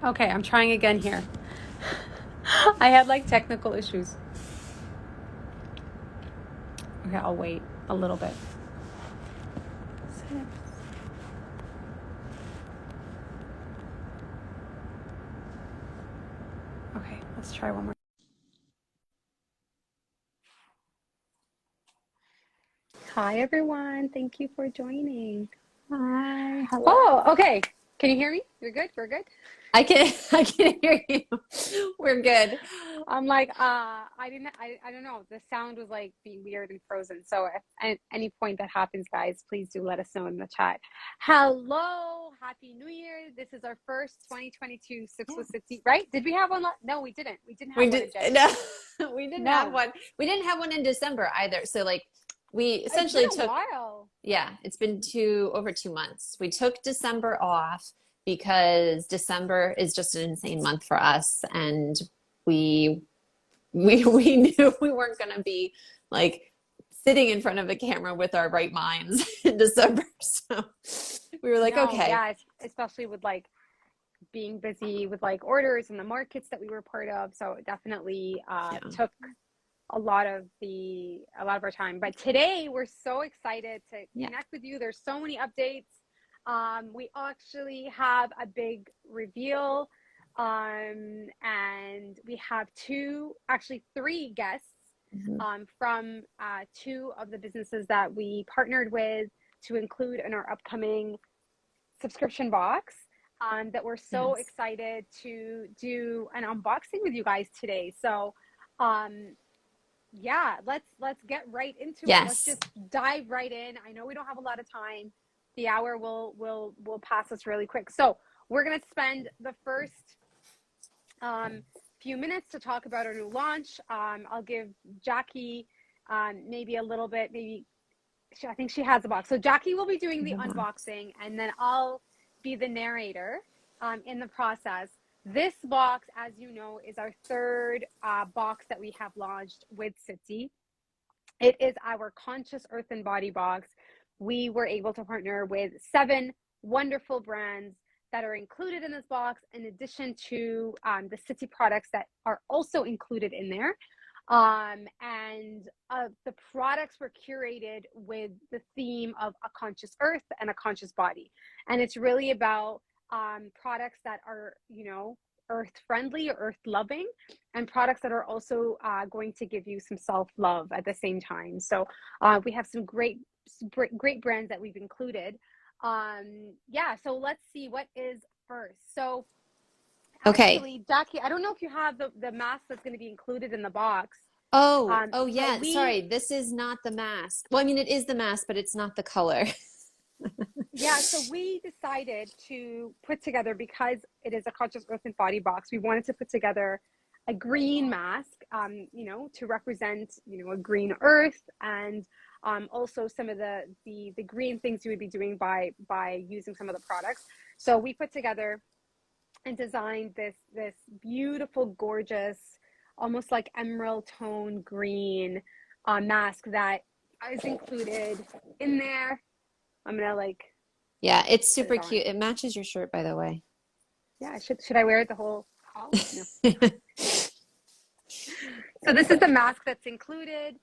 Okay, I'm trying again here. I had like technical issues. Okay, I'll wait a little bit. Okay, let's try one more. Hi, everyone. Thank you for joining. Hi, hello. Oh, okay. Can you hear me? You're good? We're good? I can hear you. We're good. I'm like, I don't know. The sound was like being weird and frozen. So if at any point that happens, guys, please do let us know in the chat. Hello, Happy New Year. This is our first 2022 Sips Yeah. with Sitti, right? Did we have one? No, we didn't. We didn't have We one did in January. no, we didn't have No, one. We didn't have one in December either. So like we it's been essentially a took, while. yeah, it's been over 2 months. We took December off because December is just an insane month for us, and we we knew we weren't going to be like sitting in front of a camera with our right minds in December. So we were like, No, okay, yeah, especially with like being busy with like orders and the markets that we were part of. So it definitely yeah, took a lot of our time. But today we're so excited to yeah. connect with you. There's so many updates. We actually have a big reveal. And we have three guests Mhm. from two of the businesses that we partnered with to include in our upcoming subscription box. That we're so Yes. excited to do an unboxing with you guys today. So, um, yeah, let's get right into it. Let's Yes. just dive right in. I know we don't have a lot of time. The hour will pass us really quick. So we're gonna spend the first few minutes to talk about our new launch. I'll give Jackie maybe a little bit, I think she has a box. So Jackie will be doing the The box. unboxing, and then I'll be the narrator in the process. This box, as you know, is our third box that we have launched with Sitti. It is our Conscious Earth and Body box. We were able to partner with 7 wonderful brands that are included in this box, in addition to the Sitti products that are also included in there. And the products were curated with the theme of a conscious earth and a conscious body. And it's really about products that are, earth friendly or earth loving, and products that are also going to give you some self love at the same time. So we have some great brands that we've included. Yeah, so let's see what is first. So Okay. actually, Jackie, I don't know if you have the mask that's going to be included in the box. Oh So yeah. Sorry, this is not the mask. Well, I mean, it is the mask, but it's not the color. we decided to put together, because it is a conscious earth and body box, we wanted to put together a green mask, to represent, a green earth, and also some of the green things you would be doing by using some of the products. So we put together and designed this beautiful, gorgeous, almost like emerald tone green mask that is included in there. I'm gonna like Yeah, it's put it super on. cute. It matches your shirt, by the way. Yeah, should I wear it the whole haul? No. So this is the mask that's included.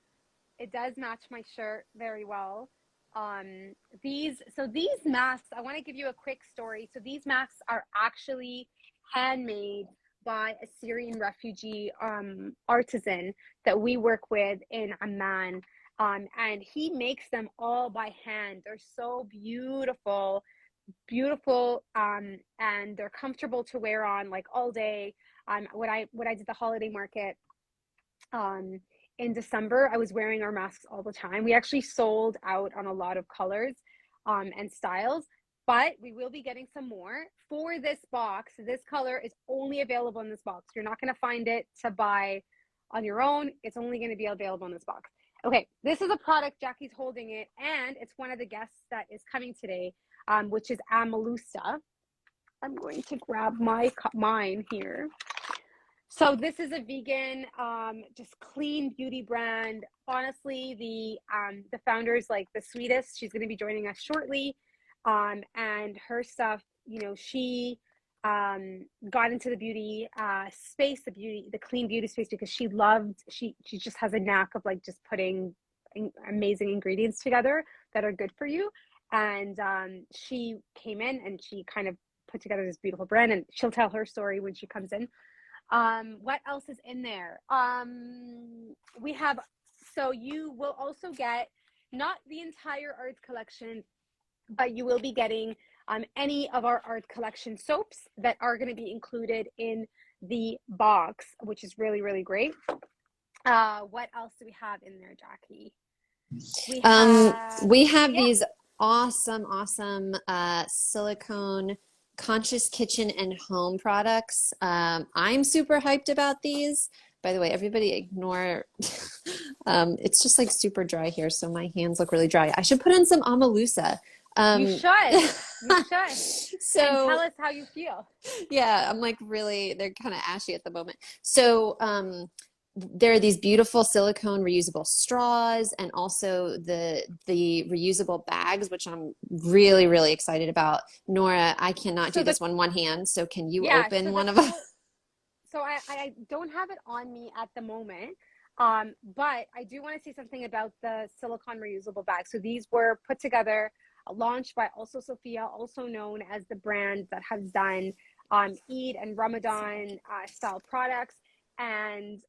It does match my shirt very well. These masks, I want to give you a quick story. So these masks are actually handmade by a Syrian refugee artisan that we work with in Amman. And he makes them all by hand. They're so beautiful, beautiful, and they're comfortable to wear on like all day. When I did the holiday market um, in December, I was wearing our masks all the time. We actually sold out on a lot of colors and styles, but we will be getting some more for this box. This color is only available in this box. You're not going to find it to buy on your own. It's only going to be available in this box. Okay, this is a product, Jackie's holding it, and it's one of the guests that is coming today, which is Amalusta. I'm going to grab mine here. So this is a vegan, just clean beauty brand. Honestly, the founder is like the sweetest. She's going to be joining us shortly, and her stuff, she got into the beauty space, the clean beauty space, because she just has a knack of like just putting amazing ingredients together that are good for you. And she came in and she kind of put together this beautiful brand, and she'll tell her story when she comes in. What else is in there? We have, so you will also get not the entire Art collection, but you will be getting any of our Art collection soaps that are going to be included in the box, which is really, really great. What else do we have in there, Jackie? We have these awesome silicone conscious kitchen and home products. I'm super hyped about these. By the way, everybody ignore, it's just like super dry here, so my hands look really dry. I should put in some Amalusa. You should. You should. So and tell us how you feel. Yeah, I'm like really, they're kind of ashy at the moment. So there are these beautiful silicone reusable straws, and also the reusable bags, which I'm really, really excited about. Nora, I cannot do this one hand, so can you open one of them? So I don't have it on me at the moment, but I do want to say something about the silicone reusable bags. So these were put together, launched by also Sophia, also known as the brand that has done Eid and Ramadan style products. And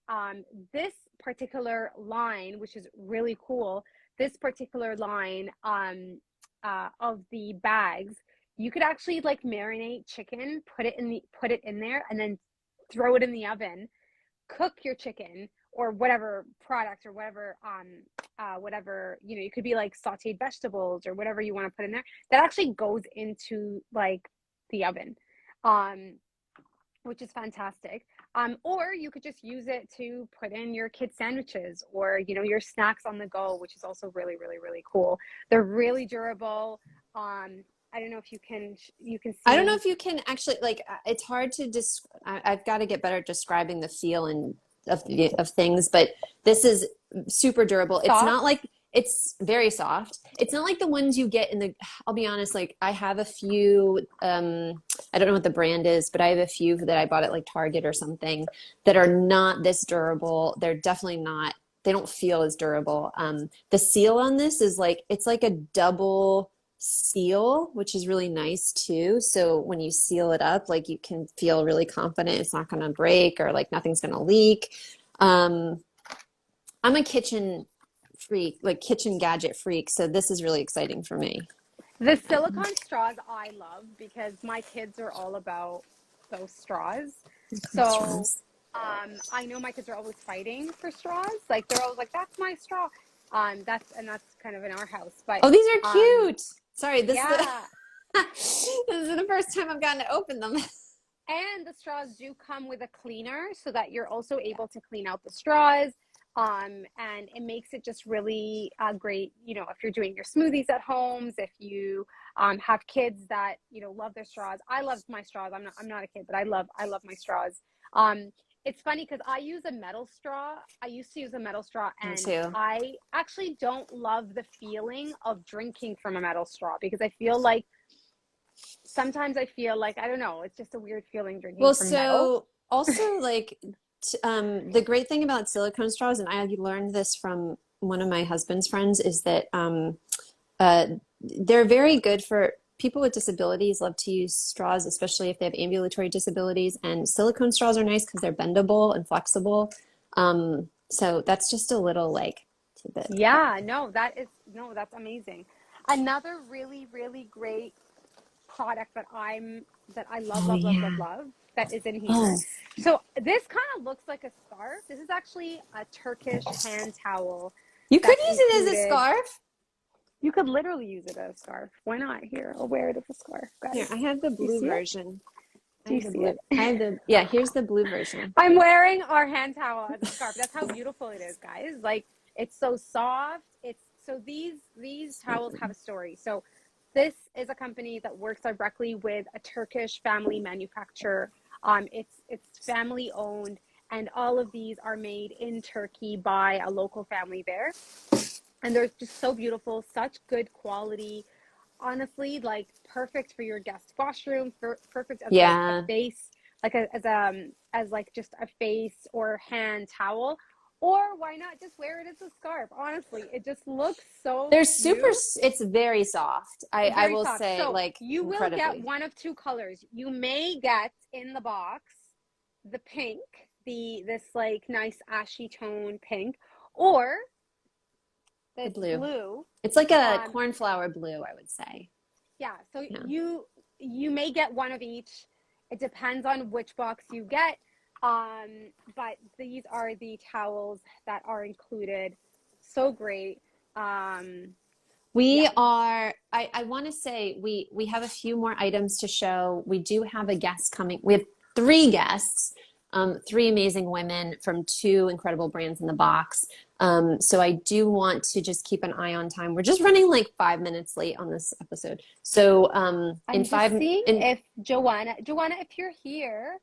this particular line, which is really cool, this particular line of the bags, you could actually like marinate chicken, put it in there, and then throw it in the oven, cook your chicken or whatever product or whatever whatever, you know, it could be like sauteed vegetables or whatever you want to put in there, that actually goes into like the oven, which is fantastic. Or you could just use it to put in your kids' sandwiches or, you know, your snacks on the go, which is also really, really, really cool. They're really durable. I don't know if you can see. I don't know if you can actually, like, it's hard to I've got to get better at describing the feel and of things, but this is super durable. Soft? It's not like, it's very soft. It's not like the ones you get in the, I'll be honest, like I have a few, I don't know what the brand is, but I have a few that I bought at like Target or something that are not this durable. They're definitely not, they don't feel as durable. The seal on this is like, it's like a double seal, which is really nice too. So when you seal it up, like you can feel really confident it's not going to break or like nothing's going to leak. I'm a kitchen freak, like kitchen gadget freak, so this is really exciting for me. The silicone straws I love because my kids are all about those straws. So I know my kids are always fighting for straws. Like they're always like, "That's my straw." That's kind of in our house. But oh, these are cute. Sorry, this yeah. this is the first time I've gotten to open them. And the straws do come with a cleaner so that you're also able to clean out the straws. And it makes it just really great, you know, if you're doing your smoothies at homes, if you have kids that, you know, love their straws. I love my straws. I'm not a kid, but I love my straws. It's funny because I use a metal straw. I used to use a metal straw, and I actually don't love the feeling of drinking from a metal straw because I feel like sometimes I feel like, I don't know, it's just a weird feeling drinking from metal. Also like the great thing about silicone straws, and I learned this from one of my husband's friends, is that they're very good for people with disabilities. Love to use straws, especially if they have ambulatory disabilities. And silicone straws are nice because they're bendable and flexible. So that's just a little like tidbit. Yeah, that's amazing. Another really, really great product that I love that is in here. So this kind of looks like a scarf. This is actually a Turkish hand towel. You could use it as a scarf. You could literally use it as a scarf. Why not? Here, I'll wear it as a scarf, guys. Here, I have the blue version. Do you see it? I have the, yeah, here's the blue version. I'm wearing our hand towel as a scarf. That's how beautiful it is, guys. Like, it's so soft. So these towels have a story. So this is a company that works directly with a Turkish family manufacturer. It's family owned, and all of these are made in Turkey by a local family there. And they're just so beautiful, such good quality. honestly like perfect for your guest washroom, perfect as like a Yeah. face, like as like just a face or hand towel. Or why not just wear it as a scarf? Honestly, it just looks so They're cute. it's very soft. I Very will soft. say, So like, you will get incredibly. one of two colors. You may get in the box the pink, this like nice ashy tone pink, or The this blue. blue. It's like a Um, cornflower blue, I would say. yeah. So Yeah. you may get one of each. It depends on which box you get. But these are the towels that are included. So great. We Yeah. are, I want to say we have a few more items to show. We do have a guest coming. We have three guests, three amazing women from two incredible brands in the box. So I do want to just keep an eye on time. We're just running like 5 minutes late on this episode. So I'm just seeing if Joana, if you're here,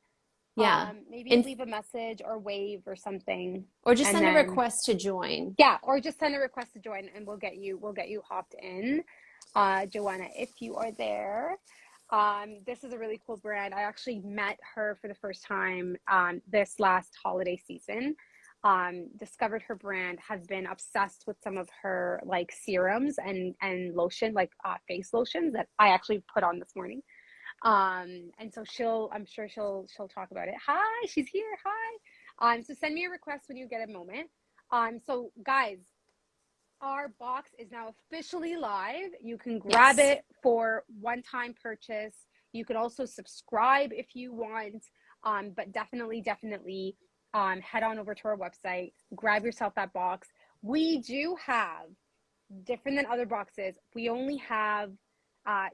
yeah, maybe in leave a message or wave or something, or just and send a then request to join. yeah, or just send a request to join, and we'll get you hopped in. Joana, if you are there, this is a really cool brand. I actually met her for the first time this last holiday season. Discovered her brand, have been obsessed with some of her like serums and lotion, like face lotions that I actually put on this morning. And so I'm sure she'll talk about it. Hi, she's here. Hi. So send me a request when you get a moment. So guys, our box is now officially live. You can grab Yes. it for one-time purchase. You could also subscribe if you want. But definitely head on over to our website, grab yourself that box. We do have, different than other boxes, we only have a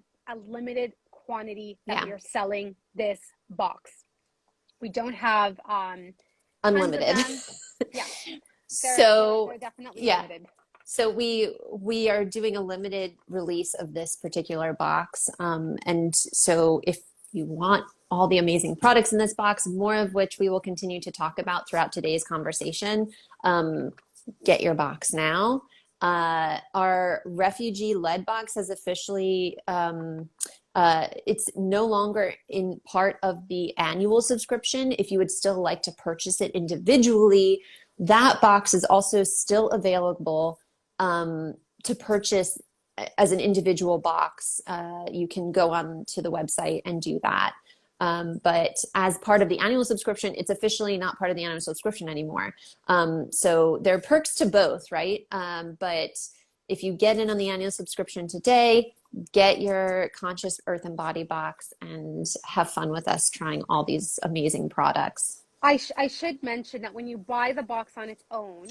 limited quantity that we are selling this box. We don't have tons Unlimited. of them. Yeah. They're definitely limited. So we are doing a limited release of this particular box. And so if you want all the amazing products in this box, more of which we will continue to talk about throughout today's conversation, get your box now. Our refugee lead box has officially it's no longer in part of the annual subscription. If you would still like to purchase it individually, that box is also still available to purchase as an individual box. You can go on to the website and do that. But as part of the annual subscription, it's officially not part of the annual subscription anymore. So there are perks to both, right? But if you get in on the annual subscription today, get your Conscious Earth and Body box and have fun with us trying all these amazing products. I should mention that when you buy the box on its own,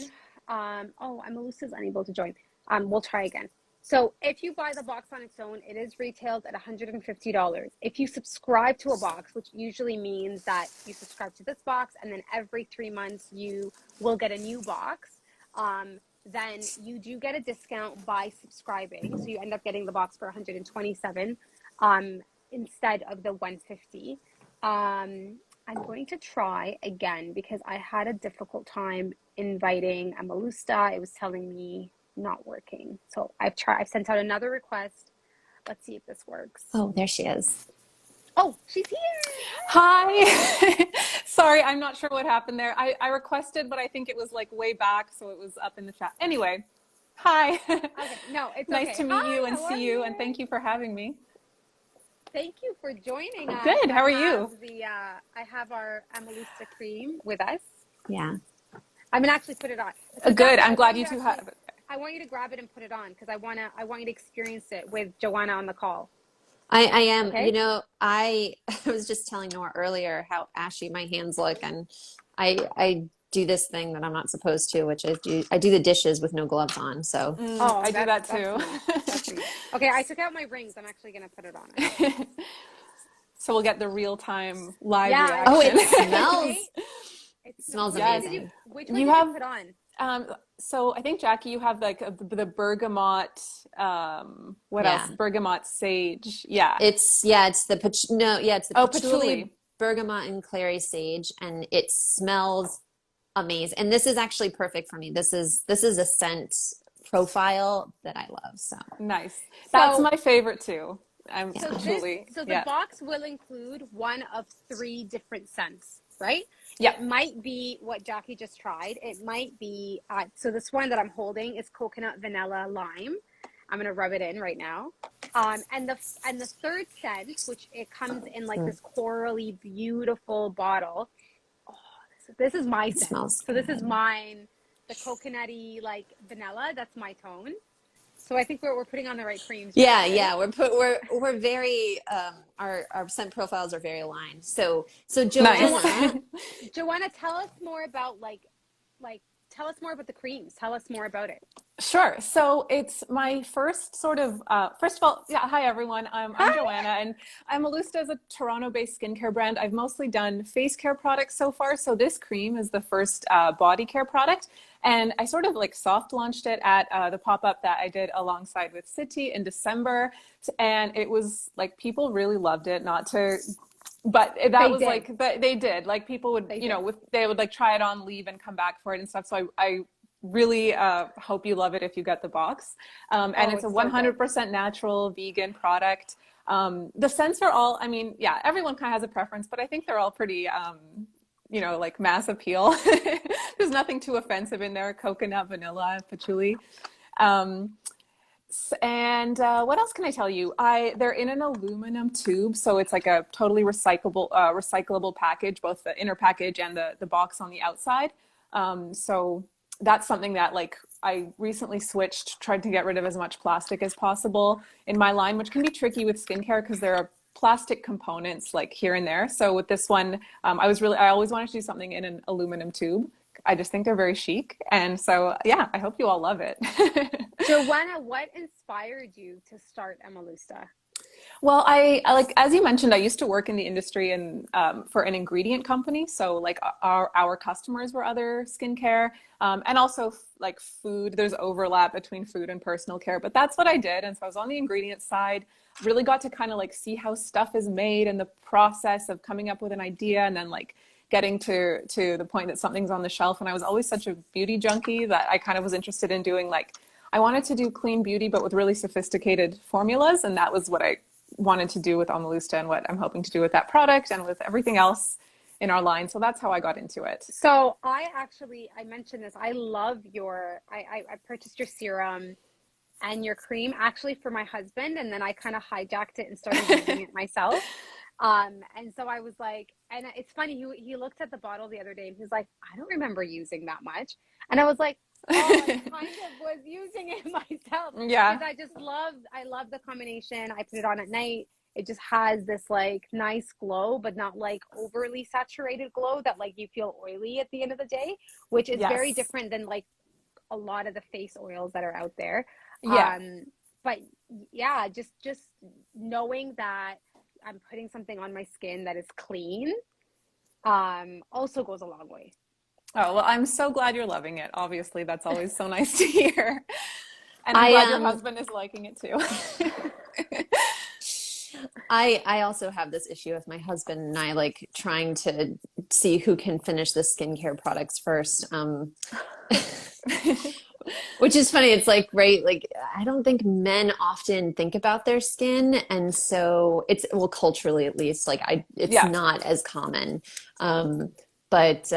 Emmalusa's unable to join. We'll try again. So if you buy the box on its own, it is retailed at $150. If you subscribe to a box, which usually means that you subscribe to this box and then every 3 months you will get a new box, then you do get a discount by subscribing. So you end up getting the box for $127 instead of the $150. I'm going to try again because I had a difficult time inviting Amalusta. It was telling me not working. So I've sent out another request. Let's see if this works. Oh, there she is. Oh, she's here. Hi. Sorry, I'm not sure what happened there. I requested, but I think it was like way back, so it was up in the chat. Anyway, hi. Okay, no, it's nice okay. to meet you and how see you, and thank you for having me. Thank you for joining us. Good. How are you? I have our Amalusta cream with us. Yeah. I'm gonna actually put it on. So Good. Jackie, I'm glad you two have it. I want you to grab it and put it on because I want you to experience it with Joana on the call. I am, Okay. you know, I was just telling Noah earlier how ashy my hands look, and I do this thing that I'm not supposed to, which is I do the dishes with no gloves on. So I do that too. That's me. Okay, I took out my rings. I'm actually gonna put it on. So we'll get the real-time live Yeah, reaction. oh, it smells. It smells yes. amazing. Which one did you put on? So I think Jackie, you have like the bergamot. What else? Bergamot sage. Yeah. It's the patchouli, bergamot, and clary sage, and it smells amazing. And this is actually perfect for me. This is a scent profile that I love. So Nice. That's So my favorite too. the box will include one of 3 different scents, right? Yeah. It might be what Jackie just tried. It might be so this one that I'm holding is coconut, vanilla, lime. I'm gonna rub it in right now. And the third scent, which it comes in like this corally beautiful bottle. Oh, this is my it scent. smells So this good. is mine, the coconutty like vanilla. That's my tone. So I think we're putting on the right creams. Yeah, Right? yeah, we're very our scent profiles are very aligned. So Nice. Joanna, Joanna, tell us more about tell us more about the creams. Tell us more about it. Sure. So it's my first sort of, first of all, yeah, hi everyone. I'm Joana, and Amalusta is a Toronto-based skincare brand. I've mostly done face care products so far. So this cream is the first body care product. And I sort of like soft launched it at the pop-up that I did alongside with Sitti in December. And it was like, people really loved it, but that was like, they did. Like people would, they would like try it on, leave and come back for it and stuff. So I really hope you love it if you get the box. And it's a 100% natural vegan product. The scents are all, I mean, yeah, everyone kind of has a preference, but I think they're all pretty, like mass appeal. There's nothing too offensive in there. Coconut, vanilla, patchouli. And what else can I tell you? They're in an aluminum tube, so it's like a totally recyclable package, both the inner package and the box on the outside. So that's something that like I recently tried to get rid of as much plastic as possible in my line, which can be tricky with skincare because there are plastic components like here and there. So with this one, I always wanted to do something in an aluminum tube. I just think they're very chic. And so, yeah, I hope you all love it. Joanna, what inspired you to start Emmalusta? Well, I like, as you mentioned, I used to work in the industry and for an ingredient company. So like our customers were other skincare and also like food. There's overlap between food and personal care, but that's what I did. And so I was on the ingredient side, really got to kind of like see how stuff is made and the process of coming up with an idea and then like getting to the point that something's on the shelf. And I was always such a beauty junkie that I kind of was interested in doing like, I wanted to do clean beauty, but with really sophisticated formulas. And that was what I wanted to do with Amalusta and what I'm hoping to do with that product and with everything else in our line. So that's how I got into it. So I mentioned this. I love I purchased your serum and your cream actually for my husband. And then I kind of hijacked it and started using it myself. And so I was like, and it's funny, he looked at the bottle the other day and he's like, I don't remember using that much. And I was like, oh, I kind of was using it myself. Yeah. Because I love the combination. I put it on at night. It just has this like nice glow, but not like overly saturated glow that like you feel oily at the end of the day, which is very different than like a lot of the face oils that are out there. Yeah. But yeah, just knowing that I'm putting something on my skin that is clean also goes a long way. Oh, well, I'm so glad you're loving it. Obviously, that's always so nice to hear. And I'm glad your husband is liking it too. I also have this issue with my husband and I like trying to see who can finish the skincare products first. Which is funny. It's like, right, like I don't think men often think about their skin. And so well, culturally at least, like it's not as common. But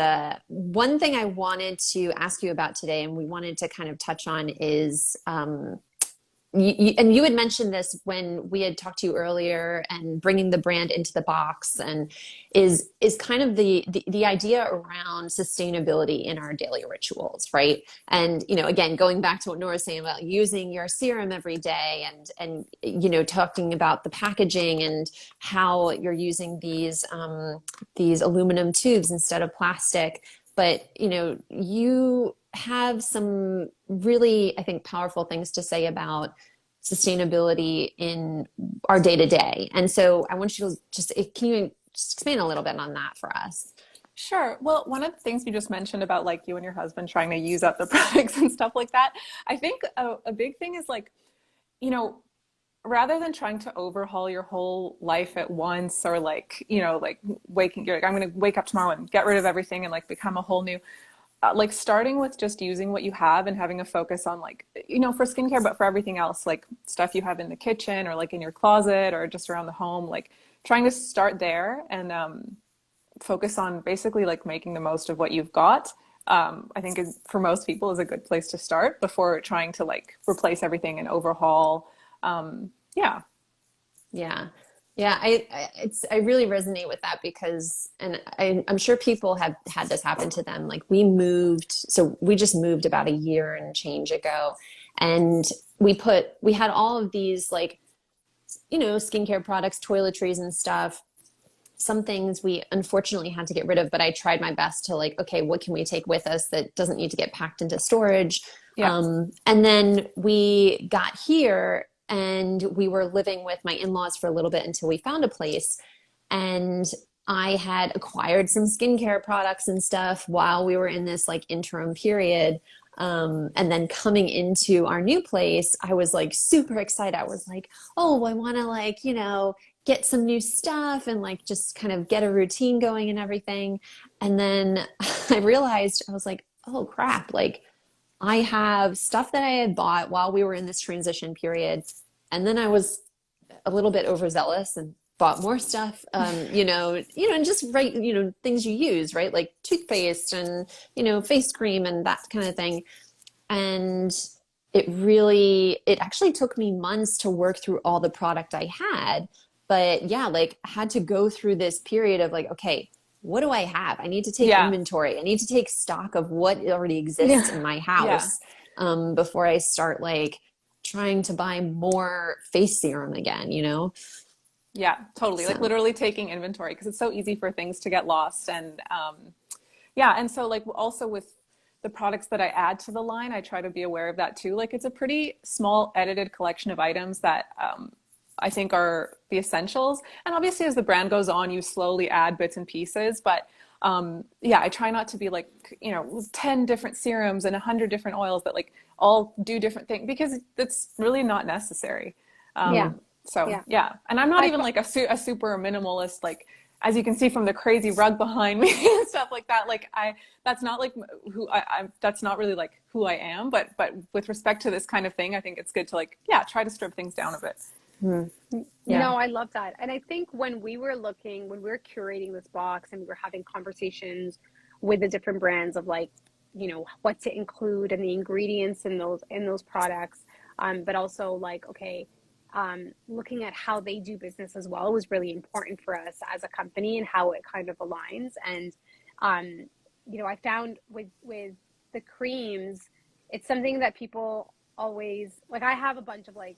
one thing I wanted to ask you about today, and we wanted to kind of touch on is, and you had mentioned this when we had talked to you earlier, and bringing the brand into the box, and is kind of the idea around sustainability in our daily rituals, right? And again, going back to what Nora was saying about using your serum every day, and talking about the packaging and how you're using these aluminum tubes instead of plastic, but you have some really, I think, powerful things to say about sustainability in our day-to-day. And so I want you to can you just expand a little bit on that for us? Sure. Well, one of the things you just mentioned about like you and your husband trying to use up the products and stuff like that, I think a big thing is like, rather than trying to overhaul your whole life at once, or like, like you're like, I'm going to wake up tomorrow and get rid of everything and like become a whole new, like starting with just using what you have and having a focus on like, you know, for skincare, but for everything else, like stuff you have in the kitchen or like in your closet or just around the home, like trying to start there and focus on basically like making the most of what you've got. I think is, for most people, is a good place to start before trying to like replace everything and overhaul. Yeah. Yeah. Yeah, I really resonate with that because, and I'm sure people have had this happen to them. Like we just moved about a year and change ago, and we had all of these like, you know, skincare products, toiletries and stuff. Some things we unfortunately had to get rid of, but I tried my best to like, okay, what can we take with us that doesn't need to get packed into storage? Yeah. And then we got here and we were living with my in-laws for a little bit until we found a place. And I had acquired some skincare products and stuff while we were in this like interim period. And then coming into our new place, I was like super excited. I was like, oh, I want to like, you know, get some new stuff and like just kind of get a routine going and everything. And then I realized, I was like, oh crap, like I have stuff that I had bought while we were in this transition period. And then I was a little bit overzealous and bought more stuff, and just right, you know, things you use, right? Like toothpaste and, you know, face cream and that kind of thing. And it actually took me months to work through all the product I had. But yeah, like I had to go through this period of like, okay, what do I have? I need to take inventory. I need to take stock of what already exists in my house before I start like trying to buy more face serum again, you know? Yeah, totally. So, Like literally taking inventory because it's so easy for things to get lost. And yeah, and so like also with the products that I add to the line, I try to be aware of that too. Like it's a pretty small edited collection of items that I think are the essentials. And obviously as the brand goes on, you slowly add bits and pieces. But yeah, I try not to be like, you know, 10 different serums and 100 different oils that like all do different things because it's really not necessary. Yeah. So yeah, and I'm not even like a super minimalist, like as you can see from the crazy rug behind me and stuff like that. Like that's not like that's not really like who I am. But with respect to this kind of thing, I think it's good to like, try to strip things down a bit. No, I love that. And I think when we were curating this box and we were having conversations with the different brands of like, you know, what to include and the ingredients in those products, but also like, okay, looking at how they do business as well was really important for us as a company and how it kind of aligns. And, you know, I found with the creams, it's something that people always, like I have a bunch of like,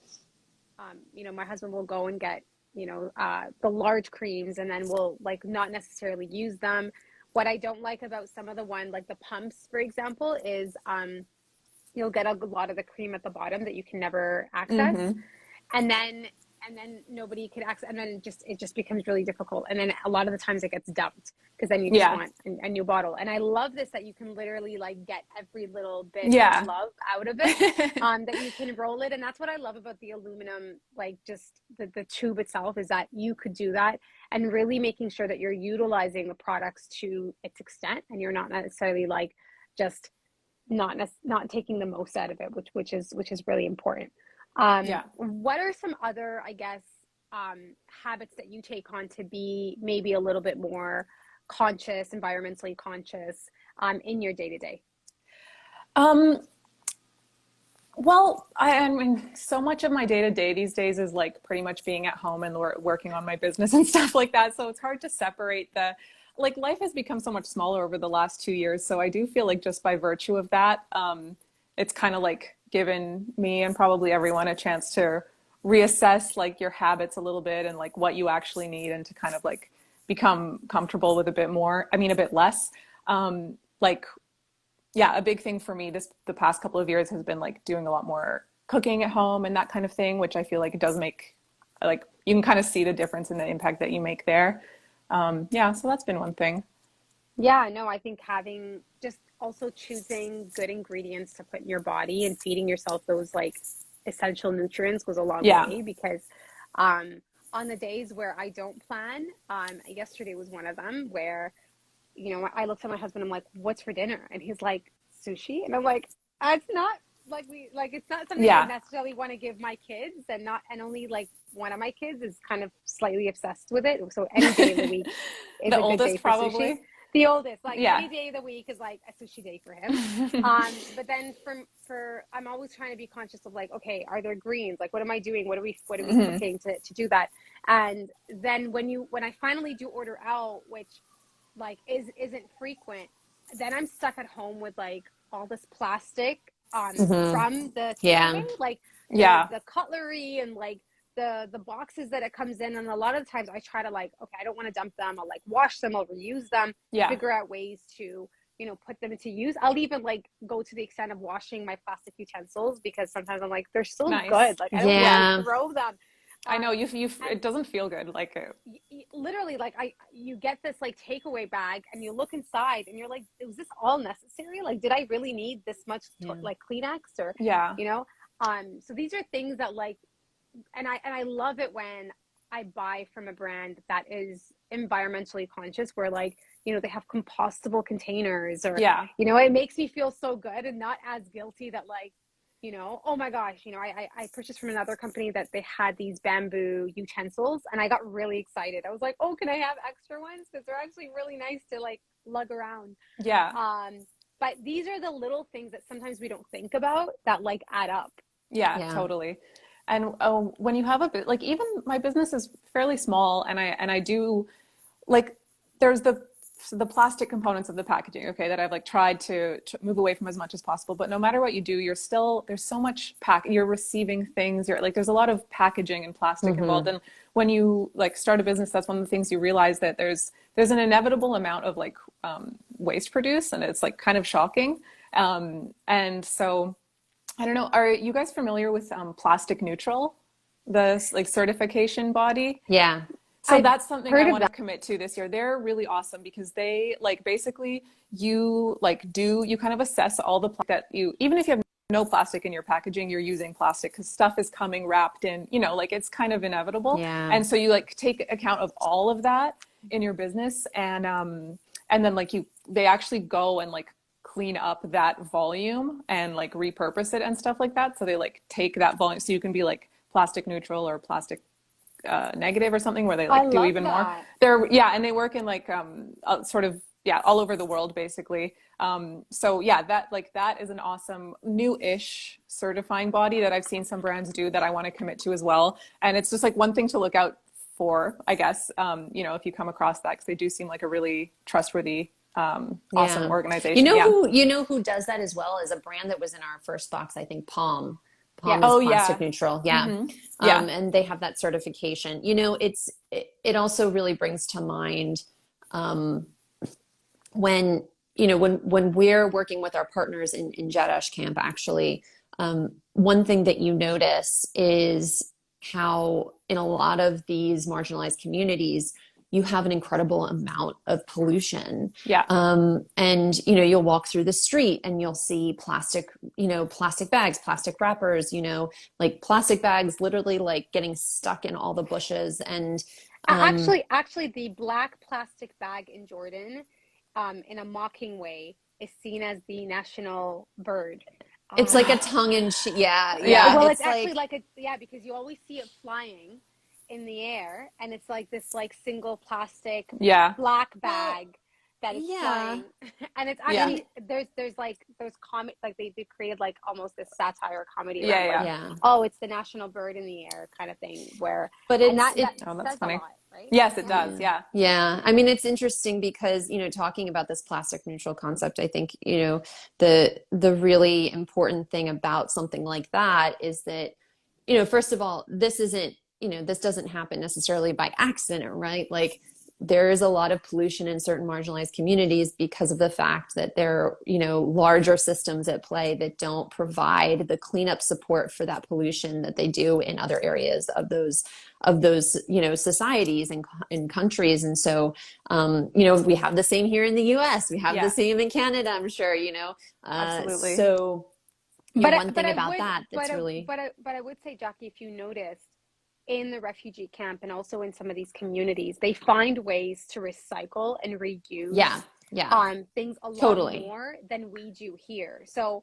you know, my husband will go and get, you know, the large creams and then we'll like not necessarily use them. What I don't like about some of the one, like the pumps, for example, is you'll get a lot of the cream at the bottom that you can never access. And then nobody could access, and then it just becomes really difficult. And then a lot of the times it gets dumped because then you just want a new bottle. And I love this that you can literally like get every little bit of love out of it, that you can roll it. And that's what I love about the aluminum, like just the tube itself, is that you could do that and really making sure that you're utilizing the products to its extent and you're not necessarily like just not taking the most out of it, which is really important. What are some other, I guess, habits that you take on to be maybe a little bit more conscious, environmentally conscious, in your day-to-day? Well, I mean, so much of my day-to-day these days is like pretty much being at home and working on my business and stuff like that. So it's hard to separate like life has become so much smaller over the last 2 years. So I do feel like just by virtue of that, it's kind of like given me and probably everyone a chance to reassess like your habits a little bit and like what you actually need and to kind of like become comfortable with a bit less. A big thing for me the past couple of years has been like doing a lot more cooking at home and that kind of thing, which I feel like it does make, like you can kind of see the difference in the impact that you make there. So that's been one thing. Yeah, no, I think having just also choosing good ingredients to put in your body and feeding yourself those like essential nutrients goes a long way because on the days where I don't plan, yesterday was one of them where you know, I looked at my husband, I'm like, what's for dinner? And he's like, sushi. And I'm like, it's not like it's not something I necessarily want to give my kids, and only like one of my kids is kind of slightly obsessed with it. So any day of the week is The a good oldest day for probably. sushi. The oldest, like any day of the week is like a sushi day for him. But then for I'm always trying to be conscious of like, okay, are there greens? Like, what am I doing? What are we cooking to do that? And then when I finally do order out, which like isn't frequent, then I'm stuck at home with like all this plastic from the takeaway, like the cutlery and like the boxes that it comes in. And a lot of the times I try to like, okay, I don't want to dump them. I'll like wash them, I'll reuse them, figure out ways to, you know, put them into use. I'll even like go to the extent of washing my plastic utensils, because sometimes I'm like, they're still good. Like I don't want to throw them. I know it doesn't feel good. Like literally, like you get this like takeaway bag and you look inside and you're like, was this all necessary? Like, did I really need this much like Kleenex or you know? So these are things that like, and I love it when I buy from a brand that is environmentally conscious, where like, you know, they have compostable containers, or you know, it makes me feel so good and not as guilty that like, you know, oh my gosh, you know, I purchased from another company that they had these bamboo utensils, and I got really excited. I was like, oh, can I have extra ones? Because they're actually really nice to like lug around. But these are the little things that sometimes we don't think about that like add up. Totally. And when you have a bit, like even my business is fairly small, and I do like, there's the plastic components of the packaging, okay, that I've like tried to move away from as much as possible. But no matter what you do, there's so much you're receiving things, you're like, there's a lot of packaging and plastic involved. And when you like start a business, that's one of the things you realize, that there's an inevitable amount of like waste produced, and it's like kind of shocking. And so I don't know, are you guys familiar with Plastic Neutral, the like certification body? So that's something I want to commit to this year. They're really awesome, because they like basically you kind of assess all the that even if you have no plastic in your packaging, you're using plastic because stuff is coming wrapped in, you know, like it's kind of inevitable. And so you like take account of all of that in your business, and then like they actually go and like clean up that volume and like repurpose it and stuff like that. So they like take that volume, so you can be like plastic neutral or plastic negative or something, where they like do even more. And they work in like sort of all over the world basically. So that is an awesome new-ish certifying body that I've seen some brands do that I want to commit to as well. And it's just like one thing to look out for, I guess, you know, if you come across that, because they do seem like a really trustworthy awesome organization. You know who does that as well, is a brand that was in our first box, I think Palm is plastic neutral. And they have that certification. You know, it also really brings to mind when we're working with our partners in Jadash camp, actually, one thing that you notice is how in a lot of these marginalized communities, you have an incredible amount of pollution. And, you know, you'll walk through the street and you'll see plastic bags, plastic wrappers, you know, like plastic bags literally like getting stuck in all the bushes. And actually the black plastic bag in Jordan, in a mocking way, is seen as the national bird. It's like a tongue in cheek. Well, it's actually like because you always see it flying in the air, and it's like this like single plastic black bag that is flying. And it's actually there's comic, like they created like almost this satire comedy around oh, it's the national bird in the air kind of thing, where that's funny. Right? Yes, it does. I mean, it's interesting because, you know, talking about this plastic neutral concept, I think, you know, the really important thing about something like that is that, you know, first of all, this doesn't happen necessarily by accident, right? Like there is a lot of pollution in certain marginalized communities because of the fact that there are, you know, larger systems at play that don't provide the cleanup support for that pollution that they do in other areas of those, you know, societies and countries. And so, you know, we have the same here in the US, we have the same in Canada, I'm sure, you know, absolutely. So one thing about that that's really, but I would say, Jackie, if you noticed, in the refugee camp and also in some of these communities, they find ways to recycle and reuse things a lot Totally. more than we do here. So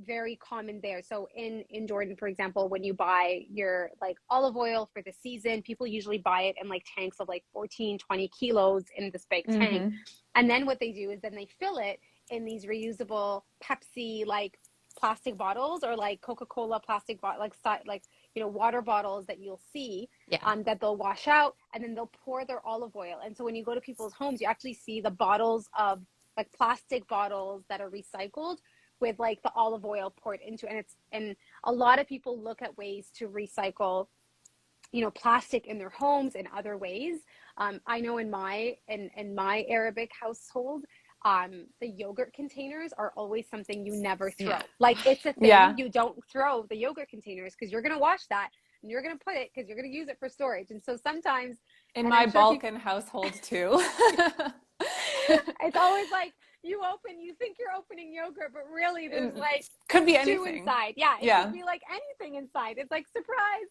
very common there. So in Jordan, for example, when you buy your like olive oil for the season, people usually buy it in like tanks of like 14, 20 kilos in this big tank. And then what they do is then they fill it in these reusable Pepsi like plastic bottles, or like Coca-Cola plastic like you know, water bottles that you'll see that they'll wash out, and then they'll pour their olive oil. And so when you go to people's homes, you actually see the bottles of like plastic bottles that are recycled with like the olive oil poured into it. And a lot of people look at ways to recycle, you know, plastic in their homes in other ways. I know in my Arabic household, the yogurt containers are always something you never throw. Like it's a thing, you don't throw the yogurt containers because you're going to wash that and you're going to put it because you're going to use it for storage. And so sometimes in my Balkan household too, it's always like you think you're opening yogurt, but really there's like could be stew anything inside. It could be like anything inside. It's like surprise.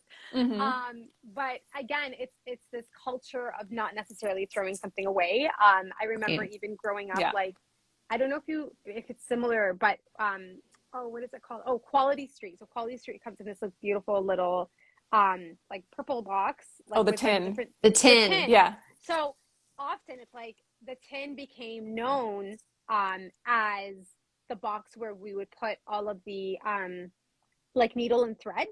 But again, it's this culture of not necessarily throwing something away. I remember even growing up, like, I don't know if it's similar, but what is it called? Oh, Quality Street. So Quality Street comes in this like beautiful little like purple box. Like, the tin. Like the tin. Yeah. So often it's like the tin became known as the box where we would put all of the like needle and thread.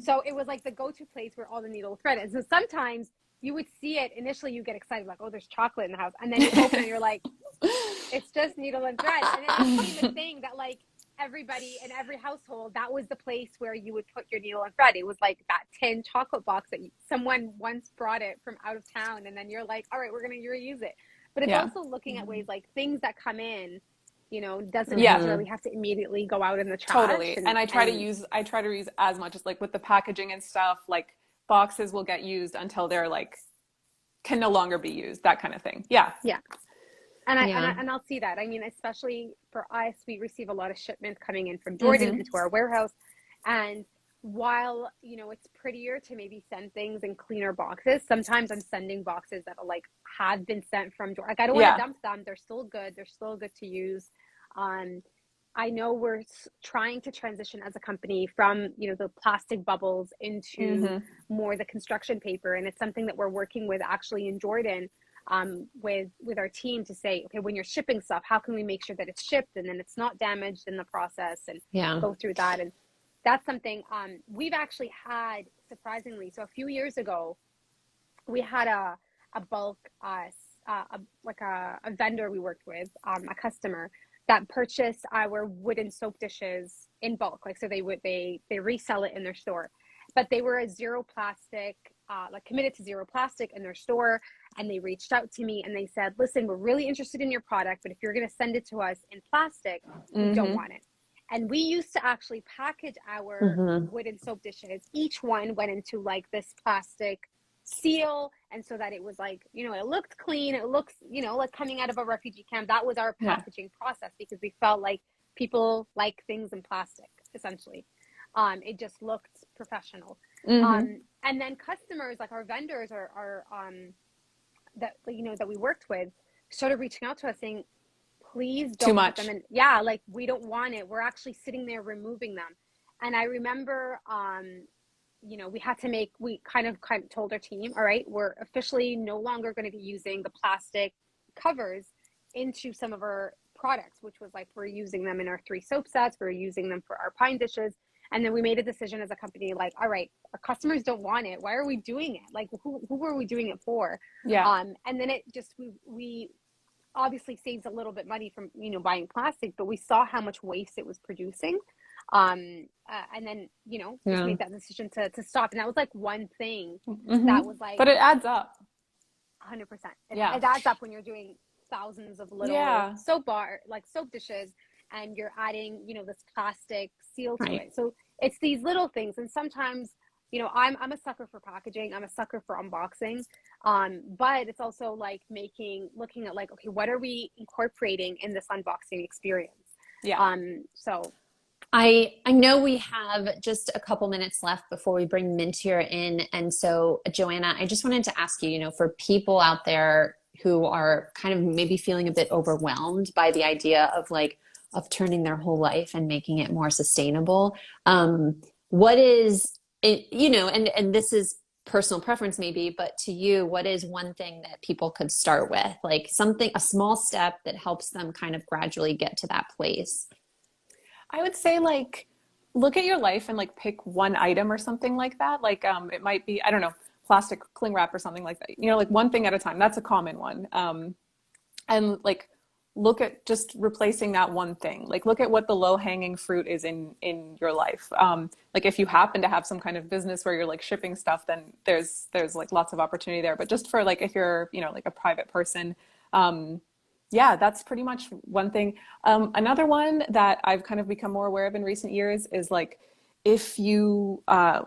So it was like the go-to place where all the needle and thread is. So sometimes you would see it initially, you get excited like, oh, there's chocolate in the house, and then you open and you're like, it's just needle and thread. And then it became a thing that like everybody in every household, that was the place where you would put your needle and thread. It was like that tin chocolate box that someone once brought it from out of town, and then you're like, all right, we're going to reuse it. But it's also looking at ways like things that come in, you know, doesn't necessarily have to immediately go out in the trash. Totally. And I try to use as much as like with the packaging and stuff, like boxes will get used until they're like can no longer be used, that kind of thing. And I'll see that. I mean, especially for us, we receive a lot of shipments coming in from Jordan into our warehouse. And while, you know, it's prettier to maybe send things in cleaner boxes, sometimes I'm sending boxes that are like have been sent from Jordan. Like I don't want to dump them. They're still good. They're still good to use. I know we're trying to transition as a company from, you know, the plastic bubbles into more the construction paper. And it's something that we're working with actually in Jordan with our team to say, okay, when you're shipping stuff, how can we make sure that it's shipped and then it's not damaged in the process, and go through that. And that's something we've actually had, surprisingly. So a few years ago, we had a bulk, like a vendor we worked with, a customer that purchased our wooden soap dishes in bulk. Like, so they resell it in their store, but they were a zero plastic, like committed to zero plastic in their store. And they reached out to me and they said, listen, we're really interested in your product, but if you're going to send it to us in plastic, we don't want it. And we used to actually package our wooden soap dishes. Each one went into like this plastic seal. And so that it was like, you know, it looked clean. It looks, you know, like coming out of a refugee camp. That was our packaging process, because we felt like people like things in plastic, essentially. It just looked professional. And then customers, like our vendors are that, you know, that we worked with, started reaching out to us saying, please don't put them in. Yeah, like we don't want it. We're actually sitting there removing them. And I remember, you know, we kind of told our team, all right, we're officially no longer going to be using the plastic covers into some of our products, which was like, we're using them in our 3 soap sets. We're using them for our pine dishes. And then we made a decision as a company, like, all right, our customers don't want it. Why are we doing it? Like, who are we doing it for? And then it just, we obviously saves a little bit money from, you know, buying plastic, but we saw how much waste it was producing. And then, you know, just made that decision to stop. And that was like one thing that was like, but it adds up. 100%. It adds up when you're doing thousands of little soap dishes, and you're adding, you know, this plastic seal to it. So it's these little things. And sometimes, you know, I'm a sucker for packaging. I'm a sucker for unboxing. But it's also like looking at like, okay, what are we incorporating in this unboxing experience? So I know we have just a couple minutes left before we bring Mintier in. And so, Joana, I just wanted to ask you, you know, for people out there who are kind of maybe feeling a bit overwhelmed by the idea of like, of turning their whole life and making it more sustainable. What is it, you know, and this is personal preference maybe, but to you, what is one thing that people could start with? Like something, a small step that helps them kind of gradually get to that place. I would say like look at your life and like pick one item or something like that. Like it might be, I don't know, plastic cling wrap or something like that. You know, like one thing at a time. That's a common one. And like look at just replacing that one thing. Like look at what the low hanging fruit is in your life. Like if you happen to have some kind of business where you're like shipping stuff, then there's like lots of opportunity there. But just for like if you're, you know, like a private person, yeah, that's pretty much one thing. Another one that I've kind of become more aware of in recent years is like, if you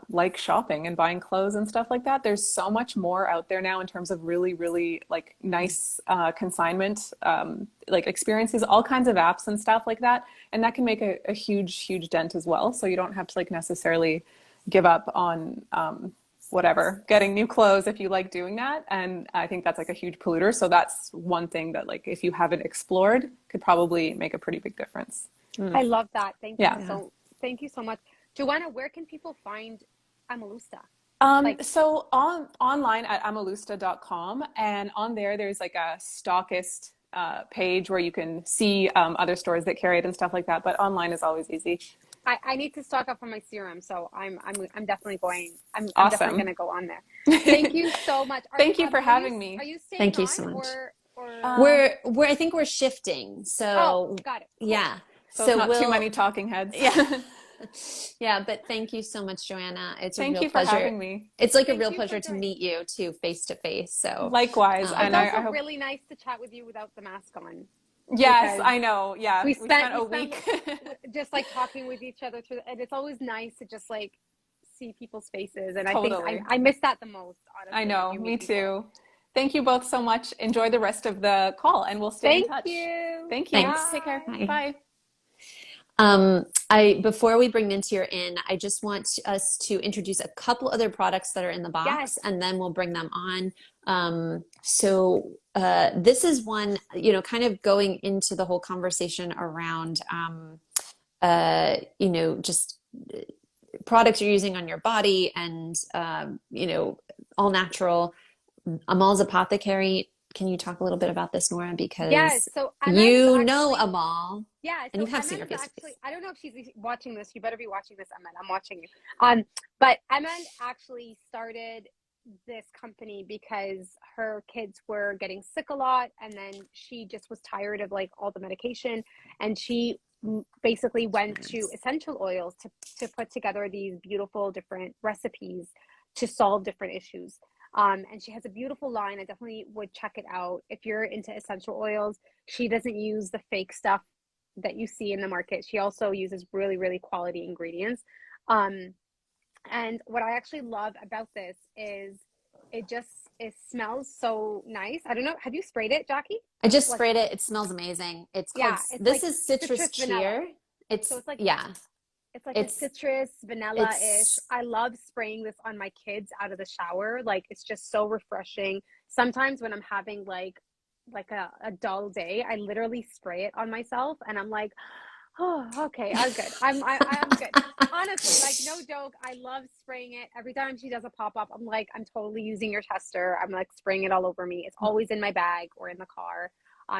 like shopping and buying clothes and stuff like that, there's so much more out there now in terms of really, really like nice consignment like experiences, all kinds of apps and stuff like that. And that can make a huge, huge dent as well. So you don't have to like necessarily give up on whatever, getting new clothes if you like doing that. And I think that's like a huge polluter. So that's one thing that like, if you haven't explored, could probably make a pretty big difference. I love that. Thank you. Yeah. So thank you so much. Joanna, where can people find Amalusta? So online at amalusta.com, and on there's like a stockist page where you can see other stores that carry it and stuff like that. But online is always easy. I need to stock up on my serum, so I'm definitely going. I'm Awesome. definitely going to go on there. Thank you so much. Thank you for having me. Are you staying Thank you on, so much. or We're I think we're shifting. So got it. Cool. yeah. So it's not too many talking heads. Yeah. Yeah, but thank you so much, Joanna. It's a real Thank you pleasure. for having me. It's like a real pleasure to meet you too, face to face. So likewise. And and it's also I hope really nice to chat with you without the mask on. Yes, I know. Yeah, we spent a week just like talking with each other through, and it's always nice to just like see people's faces. And Totally. I think I miss that the most. Honestly, I know. Me too. Thank you both so much. Enjoy the rest of the call, and we'll stay in touch. Thank you. Thank you. Thanks. Take care. Bye. Bye. Before we bring Mintier in, I just want us to introduce a couple other products that are in the box, Yes. and then we'll bring them on. This is one, you know, kind of going into the whole conversation around, you know, just products you're using on your body and, you know, all natural. Amal's Apothecary. Can you talk a little bit about this, Nora? Because yes, so you know Amal. Yeah, so and you have seen her face. Actually, I don't know if she's watching this. You better be watching this, Emma. I'm watching you. But Emma actually started this company because her kids were getting sick a lot, and then she just was tired of like all the medication, and she basically went to essential oils to put together these beautiful different recipes to solve different issues. And she has a beautiful line. I definitely would check it out. If you're into essential oils, she doesn't use the fake stuff that you see in the market. She also uses really, really quality ingredients. And what I actually love about this is it smells so nice. I don't know. Have you sprayed it, Jackie? I just sprayed it. It smells amazing. It's called, this is citrus cheer. It's like, yeah. It's like a citrus, vanilla-ish. I love spraying this on my kids out of the shower. Like, it's just so refreshing. Sometimes when I'm having like a dull day, I literally spray it on myself, and I'm like, oh, okay, I'm good. I'm good. Honestly, like no joke, I love spraying it. Every time she does a pop-up, I'm like, I'm totally using your tester. I'm like spraying it all over me. It's always in my bag or in the car.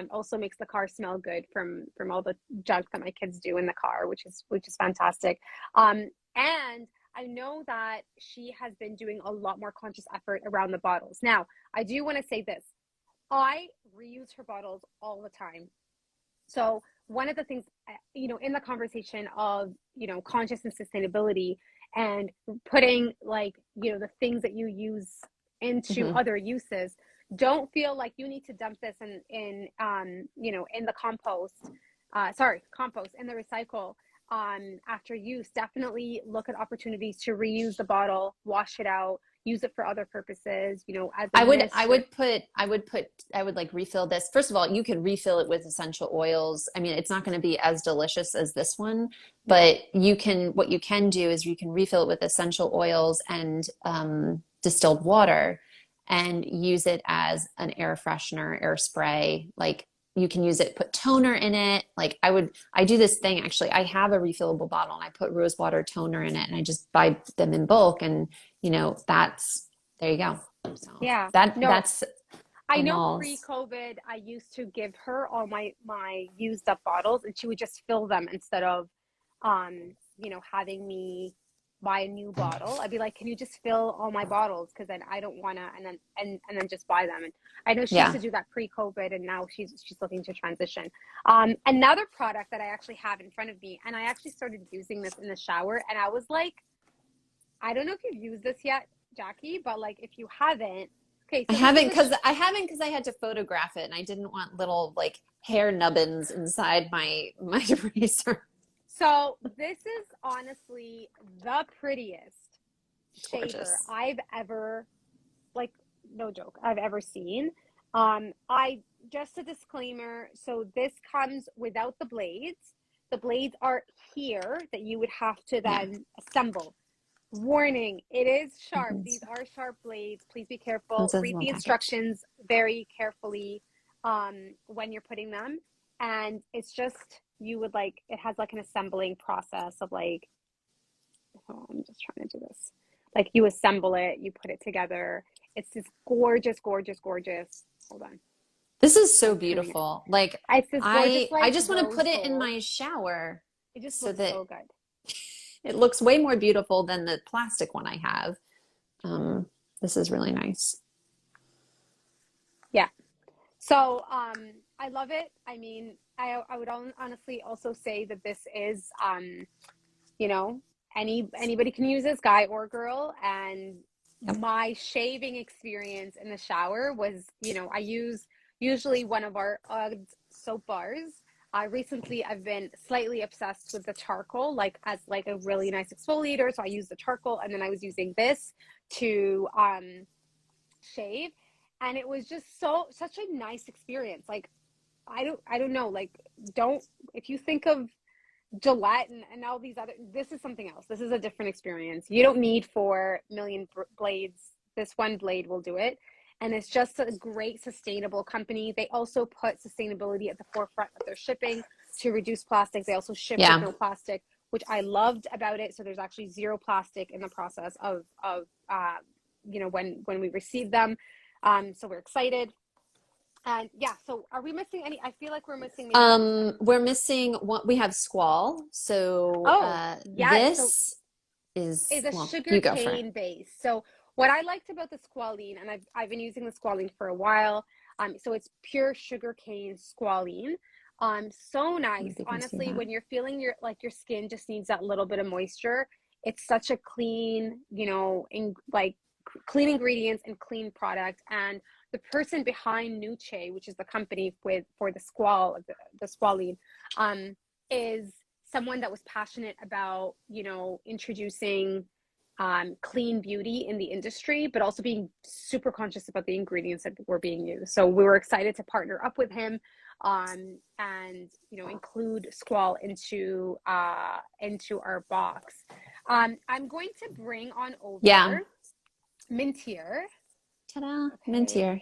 Also makes the car smell good from all the junk that my kids do in the car, which is fantastic. And I know that she has been doing a lot more conscious effort around the bottles. Now, I do want to say this. I reuse her bottles all the time. So one of the things, you know, in the conversation of, you know, conscious and sustainability and putting like, you know, the things that you use into other uses, don't feel like you need to dump this in you know, in the compost, in the recycle after use. Definitely look at opportunities to reuse the bottle, wash it out, use it for other purposes, you know, as I would like refill this. First of all, you could refill it with essential oils. I mean, it's not going to be as delicious as this one, but what you can do is you can refill it with essential oils and distilled water. and use it as an air freshener, air spray. Like you can use it, put toner in it. Like I do this thing actually. I have a refillable bottle and I put rose water toner in it and I just buy them in bulk. And there you go. So Yeah. that's I know Amal's. pre-COVID, I used to give her all my used up bottles, and she would just fill them instead of, having me buy a new bottle. I'd be like, "Can you just fill all my bottles? Because then I don't wanna," and then just buy them. And I know she used Yeah. to do that pre-COVID, and now she's looking to transition. Another product that I actually have in front of me, and I actually started using this in the shower, and I was like, I don't know if you've used this yet, Jackie, but like if you haven't. Okay, I so haven't because I had to photograph it and I didn't want little like hair nubbins inside my razor. So this is honestly the prettiest shaver Gorgeous. I've ever, like, no joke, I've ever seen. Just a disclaimer, so this comes without the blades. The blades are here that you would have to then assemble. Warning, it is sharp. These are sharp blades. Please be careful. Read the instructions very carefully when you're putting them. And it's just, it has like an assembling process of like, oh, I'm just trying to do this. Like you assemble it, you put it together. It's this gorgeous, gorgeous, gorgeous. Hold on. This is so beautiful. Like It's this gorgeous, I just want to rose put it in gold. my shower. It just so looks that so good. it looks way more beautiful than the plastic one I have. This is really nice. Yeah. So I love it. I mean, I would honestly also say that this is, anybody can use this, guy or girl. And my shaving experience in the shower was, I use usually one of our Uggs soap bars. Recently, I've been slightly obsessed with the charcoal, as a really nice exfoliator. So I use the charcoal, and then I was using this to shave, and it was just such a nice experience. Like, I don't know. Like, if you think of Gillette and all these other, this is something else. This is a different experience. You don't need 4 million blades. This one blade will do it. And it's just a great sustainable company. They also put sustainability at the forefront of their shipping to reduce plastic. They also ship with no plastic, which I loved about it. So there's actually zero plastic in the process of when we receive them. So we're excited. And yeah, so are we missing any? I feel like we're missing. We're missing one. We have Squall. So this is a sugar cane base. So what I liked about the squalene, and I've been using the squalene for a while. So it's pure sugar cane squalene. So nice. Honestly, when you're feeling your skin just needs that little bit of moisture, it's such a clean, clean ingredients and clean product. And the person behind Nuche, which is the company for the squalene, is someone that was passionate about, introducing clean beauty in the industry, but also being super conscious about the ingredients that were being used. So we were excited to partner up with him and include Squall into our box. I'm going to bring on over Mintier. Ta-da! Okay. Mintier.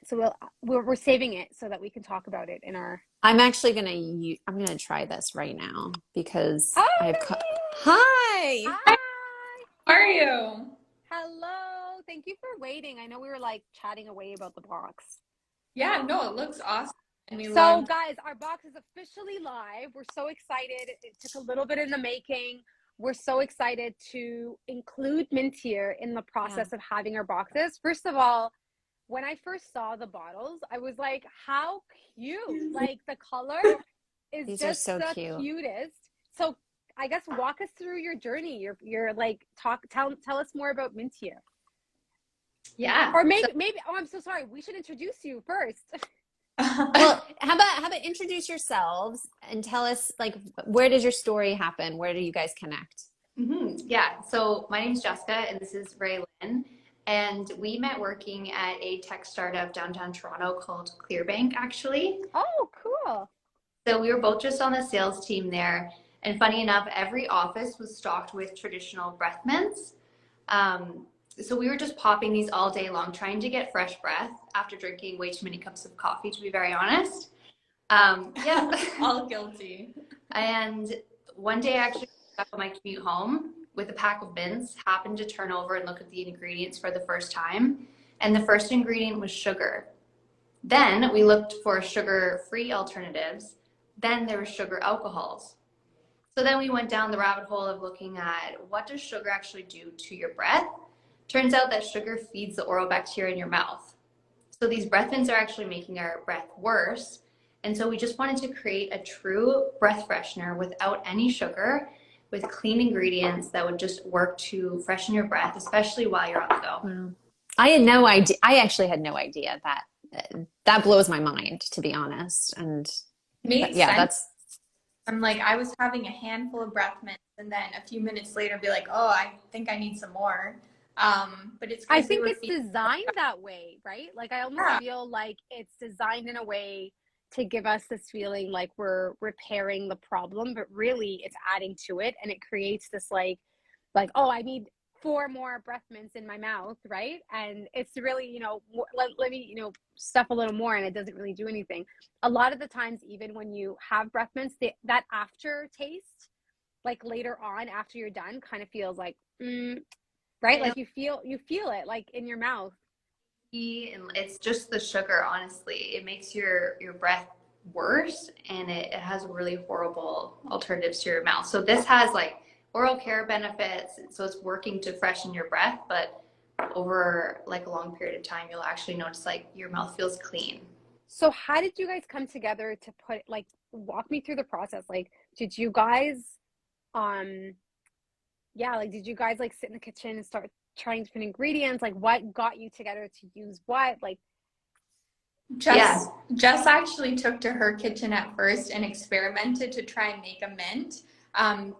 So we're saving it so that we can talk about it in our. I'm actually gonna try this right now because I've. Hi. How are you? Hello. Thank you for waiting. I know we were chatting away about the box. Yeah, no, it looks awesome. Guys, our box is officially live. We're so excited. It took a little bit in the making. We're so excited to include Mintier in the process of having our boxes. First of all, when I first saw the bottles, I was like, how cute. Like, the color is These just are so the cute. Cutest. So I guess walk us through your journey. Tell us more about Mintier. Yeah. Or maybe I'm so sorry. We should introduce you first. Well, how about introduce yourselves and tell us, where does your story happen? Where do you guys connect? Yeah, so my name is Jessica and this is Rhaelyn, and we met working at a tech startup downtown Toronto called Clearbank, actually. Oh, cool. So we were both just on the sales team there, and funny enough, every office was stocked with traditional breath mints. So we were just popping these all day long, trying to get fresh breath after drinking way too many cups of coffee, to be very honest. Yeah. All guilty. And one day I actually got on my commute home with a pack of mints, happened to turn over and look at the ingredients for the first time. And the first ingredient was sugar. Then we looked for sugar-free alternatives. Then there were sugar alcohols. So then we went down the rabbit hole of looking at what does sugar actually do to your breath. Turns out that sugar feeds the oral bacteria in your mouth. So these breath mints are actually making our breath worse. And so we just wanted to create a true breath freshener without any sugar, with clean ingredients that would just work to freshen your breath, especially while you're on the go. Wow. I had no idea. I actually had no idea that. That blows my mind, to be honest. And Made yeah, sense. that's. I'm like, I was having a handful of breath mints, and then a few minutes later, be like, oh, I think I need some more. But it's. I think it's designed that way, right? Like I almost feel like it's designed in a way to give us this feeling like we're repairing the problem, but really it's adding to it, and it creates this like, oh, I need 4 more breath mints in my mouth, right? And it's really, you know, let me, you know, stuff a little more, and it doesn't really do anything. A lot of the times, even when you have breath mints, that aftertaste, like later on after you're done, kind of feels like, right? Like you feel it like in your mouth. It's just the sugar, honestly. It makes your breath worse, and it has really horrible alternatives to your mouth. So this has like oral care benefits, so it's working to freshen your breath, but over like a long period of time, you'll actually notice like your mouth feels clean. So how did you guys come together to put, like, walk me through the process? Like, did you guys, did you guys like sit in the kitchen and start trying different ingredients? Like, what got you together to use what? Like, Jess actually took to her kitchen at first and experimented to try and make a mint.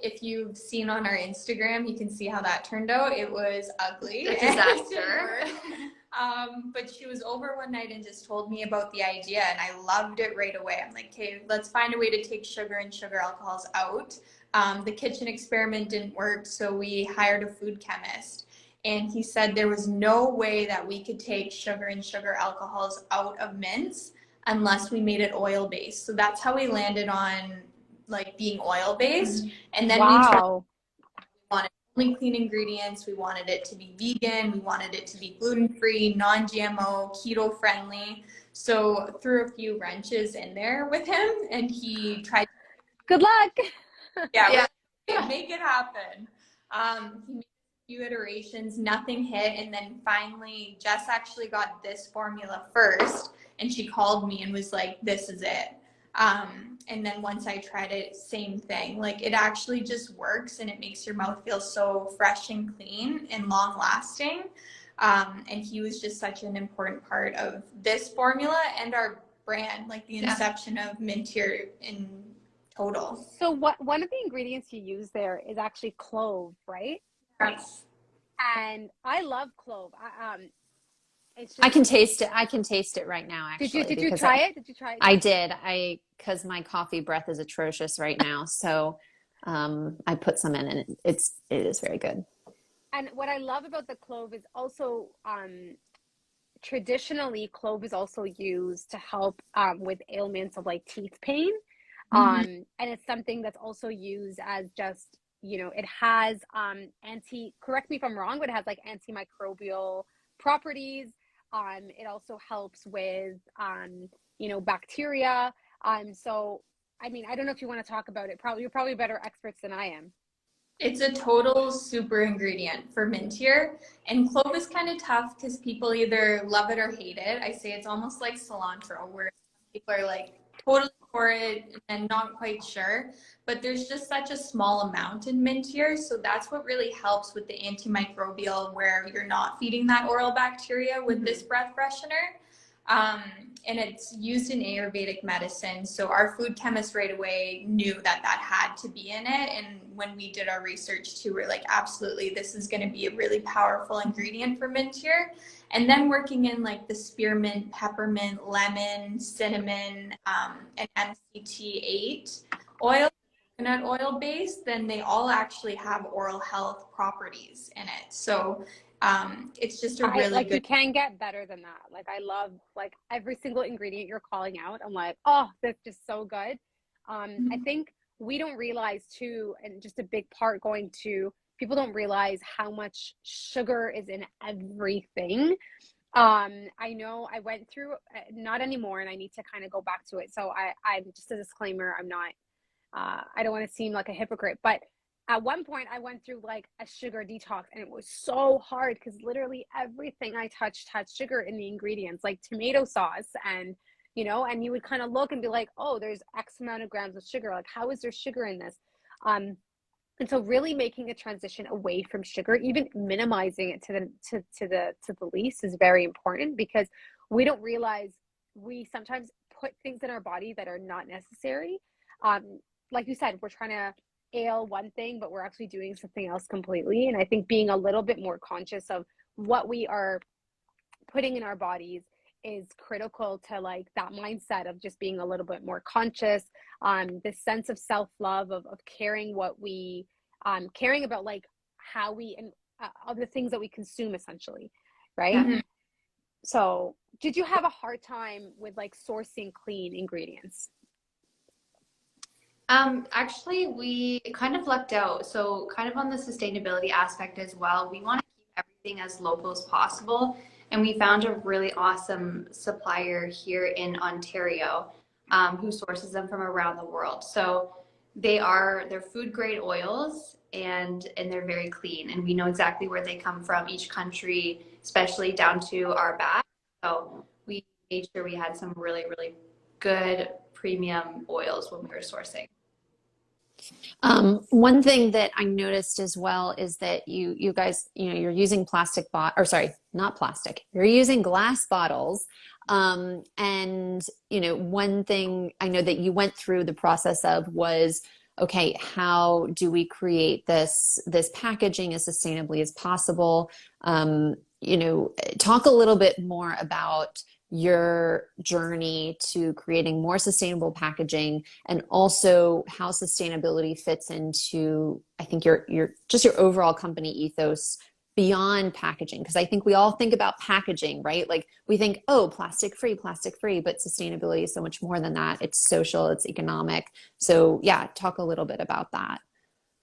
If you've seen on our Instagram, you can see how that turned out. It was ugly. A disaster. But she was over one night and just told me about the idea, and I loved it right away. I'm like, okay, let's find a way to take sugar and sugar alcohols out. The kitchen experiment didn't work, so we hired a food chemist. And he said there was no way that we could take sugar and sugar alcohols out of mints unless we made it oil-based. So that's how we landed on like being oil-based. And then we wanted only clean ingredients. We wanted it to be vegan. We wanted it to be gluten-free, non-GMO, keto-friendly. So threw a few wrenches in there with him, and he tried. Good luck. Yeah. Make it happen. He made few iterations, nothing hit, and then finally Jess actually got this formula first, and she called me and was like, this is it. And then once I tried it, same thing. Like, it actually just works, and it makes your mouth feel so fresh and clean and long lasting. And he was just such an important part of this formula and our brand, like the inception of Mintier in total. So one of the ingredients you use there is actually clove, right? Yes. And I love clove. It's just, I can taste it. I can taste it right now, actually. Did you try it? Did you try it? I did. Because my coffee breath is atrocious right now. So I put some in, and it is very good. And what I love about the clove is also, traditionally, clove is also used to help with ailments of like teeth pain. And it's something that's also used as just, you know, it has correct me if I'm wrong, but it has like antimicrobial properties. It also helps with, you know, bacteria. So, I mean, I don't know if you want to talk about it. You're probably better experts than I am. It's a total super ingredient for Mintier, and clove is kind of tough because people either love it or hate it. I say it's almost like cilantro, where people are like totally for it and not quite sure, but there's just such a small amount in Mintier, so that's what really helps with the antimicrobial, where you're not feeding that oral bacteria with this breath freshener. And it's used in Ayurvedic medicine. So our food chemist right away knew that had to be in it. And when we did our research too, we're like, absolutely, this is going to be a really powerful ingredient for Mintier. And then working in like the spearmint, peppermint, lemon, cinnamon, and MCT8 oil, coconut oil base, then they all actually have oral health properties in it. So It's just a really like good. you can get better than that. Like I love like every single ingredient you're calling out. I'm like, oh, that's just so good. I think we don't realize too, and just a big part going to people don't realize how much sugar is in everything. I know I went through, not anymore, and I need to kind of go back to it. So I'm just a disclaimer. I'm not, I don't want to seem like a hypocrite, but at one point I went through like a sugar detox, and it was so hard because literally everything I touched had sugar in the ingredients, like tomato sauce, and and you would kind of look and be like, oh, there's X amount of grams of sugar. Like, how is there sugar in this? And so really making a transition away from sugar, even minimizing it to the least, is very important, because we don't realize we sometimes put things in our body that are not necessary. Like you said, we're trying to ail one thing, but we're actually doing something else completely. And I think being a little bit more conscious of what we are putting in our bodies is critical to like that mindset of just being a little bit more conscious, this sense of self-love, of caring what we caring about, like how we and of the things that we consume, essentially, right? Mhm. So did you have a hard time with like sourcing clean ingredients? Actually, we kind of lucked out. So, kind of on the sustainability aspect as well, we want to keep everything as local as possible. And we found a really awesome supplier here in Ontario, who sources them from around the world. So, they're food grade oils, and they're very clean. And we know exactly where they come from, each country, especially down to our bag. So, we made sure we had some really, really good premium oils when we were sourcing. One thing that I noticed as well is that you guys, you're using or sorry, not plastic. You're using glass bottles. And one thing I know that you went through the process of was, okay, how do we create this packaging as sustainably as possible? Talk a little bit more about your journey to creating more sustainable packaging, and also how sustainability fits into, I think, your just your overall company ethos beyond packaging. Because I think we all think about packaging, right? Like we think, oh, plastic free, but sustainability is so much more than that. It's social, it's economic. So yeah, talk a little bit about that.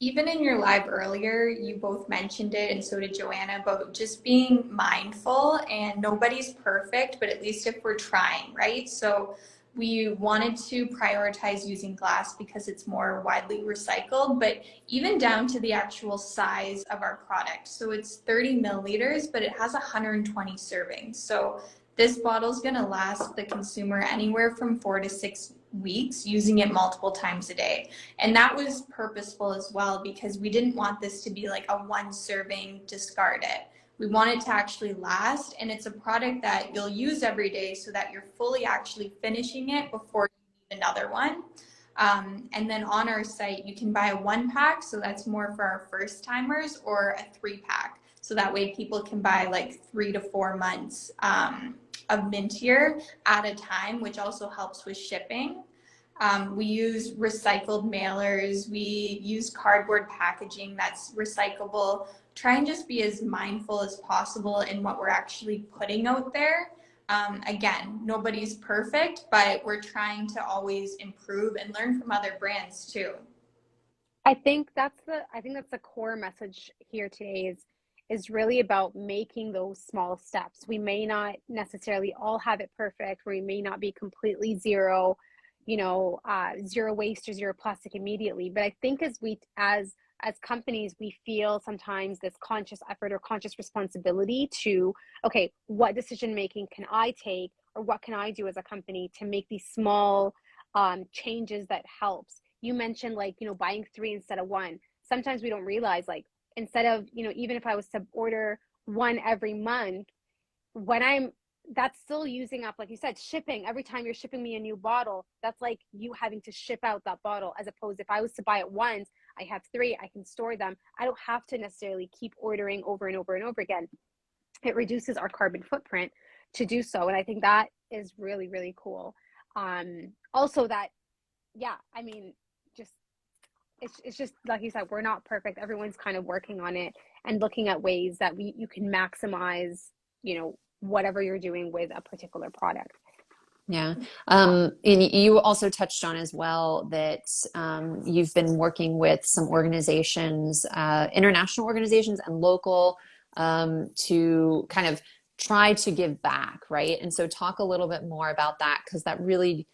Even in your live earlier, you both mentioned it, and so did Joanna, about just being mindful, and nobody's perfect, but at least if we're trying, right? So we wanted to prioritize using glass because it's more widely recycled, but even down to the actual size of our product. So it's 30 milliliters, but it has 120 servings. So this bottle is going to last the consumer anywhere from 4 to 6 weeks, using it multiple times a day. And that was purposeful as well, because we didn't want this to be like a one serving, discard it. We want it to actually last, and it's a product that you'll use every day so that you're fully actually finishing it before you need another one. And then on our site, you can buy a 1-pack, so that's more for our first timers, or a 3-pack. So that way people can buy like 3 to 4 months of Mintier at a time, which also helps with shipping. We use recycled mailers. We use cardboard packaging that's recyclable. Try and just be as mindful as possible in what we're actually putting out there. Again, nobody's perfect, but we're trying to always improve and learn from other brands too. I think that's the core message here today, is really about making those small steps. We may not necessarily all have it perfect, or we may not be completely zero, zero waste or zero plastic immediately. But I think as companies, we feel sometimes this conscious effort or conscious responsibility to, okay, what decision making can I take, or what can I do as a company to make these small changes that helps. You mentioned like, buying 3 instead of 1. Sometimes we don't realize, like, instead of, even if I was to order 1 every month, that's still using up, like you said, shipping. Every time you're shipping me a new bottle, that's like you having to ship out that bottle, as opposed if I was to buy it once, I have 3, I can store them. I don't have to necessarily keep ordering over and over and over again. It reduces our carbon footprint to do so. And I think that is really, really cool. Also that, yeah, I mean, just it's just like you said, we're not perfect. Everyone's kind of working on it and looking at ways that you can maximize, you know, whatever you're doing with a particular product. Yeah. And you also touched on as well that you've been working with some organizations, international organizations and local, to kind of try to give back, right? And so talk a little bit more about that, because that really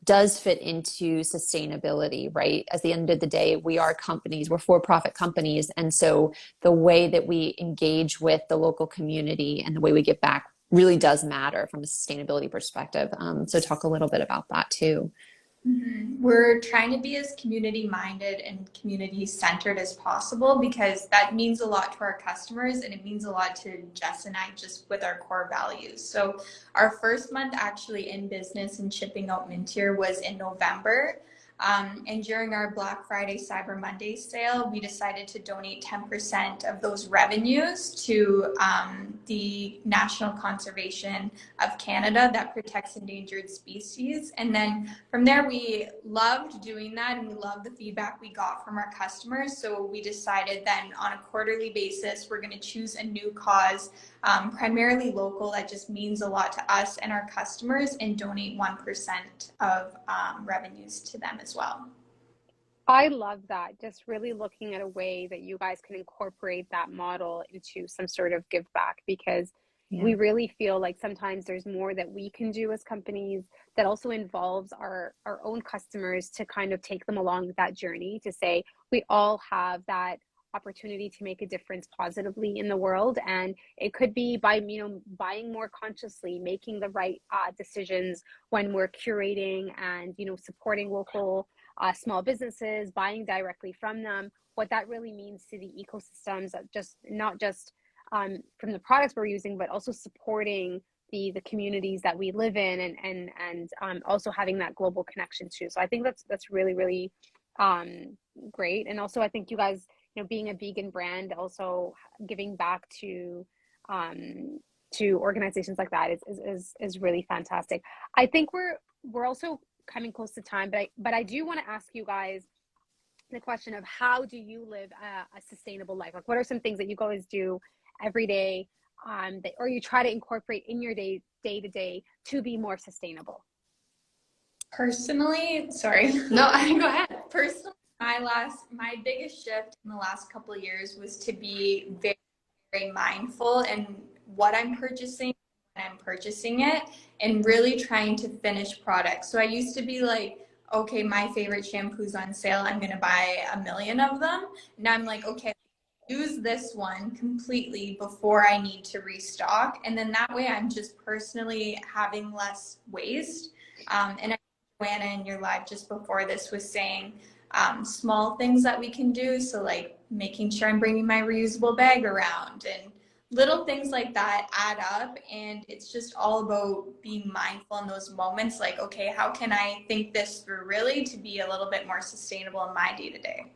does fit into sustainability, right? At the end of the day, we are companies, we're for-profit companies. And so the way that we engage with the local community and the way we give back really does matter from a sustainability perspective. So talk a little bit about that too. Mm-hmm. We're trying to be as community minded and community centered as possible, because that means a lot to our customers, and it means a lot to Jess and I just with our core values. So our first month actually in business and shipping out Mintier was in November. And during our Black Friday, Cyber Monday sale, we decided to donate 10% of those revenues to the National Conservation of Canada that protects endangered species. And then from there, we loved doing that, and we loved the feedback we got from our customers. So we decided then on a quarterly basis, we're going to choose a new cause, primarily local, that just means a lot to us and our customers, and donate 1% of revenues to them as well. I love that. Just really looking at a way that you guys can incorporate that model into some sort of give back, because we really feel like sometimes there's more that we can do as companies that also involves our own customers, to kind of take them along that journey, to say we all have that opportunity to make a difference positively in the world. And it could be by, you know, buying more consciously, making the right decisions when we're curating and, you know, supporting local small businesses, buying directly from them, what that really means to the ecosystems, just not just from the products we're using, but also supporting the communities that we live in, and also having that global connection too. So I think that's really, really great. And also I think you guys, you know, being a vegan brand, also giving back to organizations like that is really fantastic. I think we're also coming close to time, but I do want to ask you guys the question of, how do you live a sustainable life? Like, what are some things that you guys do every day, or you try to incorporate in your day to day to be more sustainable? Personally, sorry. No, go ahead. Personally, my biggest shift in the last couple of years was to be very, very mindful in what I'm purchasing, when I'm purchasing it, and really trying to finish products. So I used to be like, okay, my favorite shampoo's on sale, I'm going to buy 1 million of them. Now I'm like, okay, use this one completely before I need to restock. And then that way I'm just personally having less waste. And Joana in your live just before this was saying small things that we can do. So like making sure I'm bringing my reusable bag around, and little things like that add up. And it's just all about being mindful in those moments. Like, okay, how can I think this through really to be a little bit more sustainable in my day to day?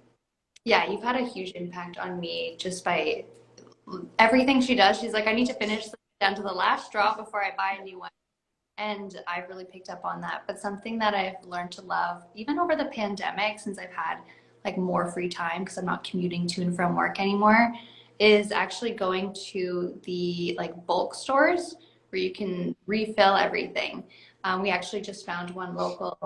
Yeah, you've had a huge impact on me just by everything she does. She's like, I need to finish down to the last straw before I buy a new one. And I've really picked up on that. But something that I've learned to love, even over the pandemic, since I've had like more free time because I'm not commuting to and from work anymore, is actually going to the like bulk stores where you can refill everything. We actually just found one local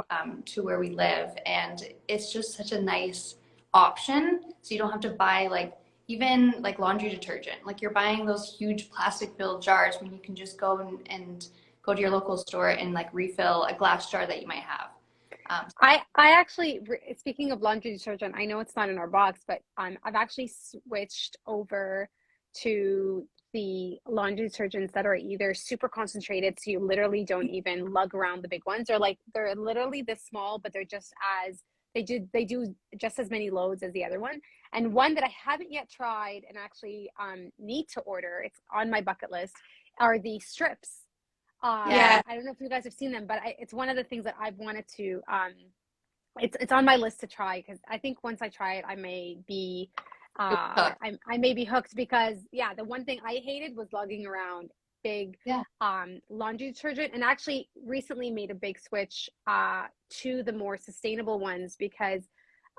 to where we live, and it's just such a nice option. So you don't have to buy like even like laundry detergent. Like you're buying those huge plastic filled jars when you can just go and go to your local store and like refill a glass jar that you might have. I actually, speaking of laundry detergent, I know it's not in our box, but I've actually switched over to the laundry detergents that are either super concentrated, so you literally don't even lug around the big ones, or like they're literally this small, but they're just as they do just as many loads as the other one. And one that I haven't yet tried and actually need to order, it's on my bucket list, are the strips. Yeah. I don't know if you guys have seen them, but it's one of the things that I've wanted to, it's on my list to try, because I think once I try it, I may be hooked, because yeah, the one thing I hated was lugging around big laundry detergent, and actually recently made a big switch to the more sustainable ones, because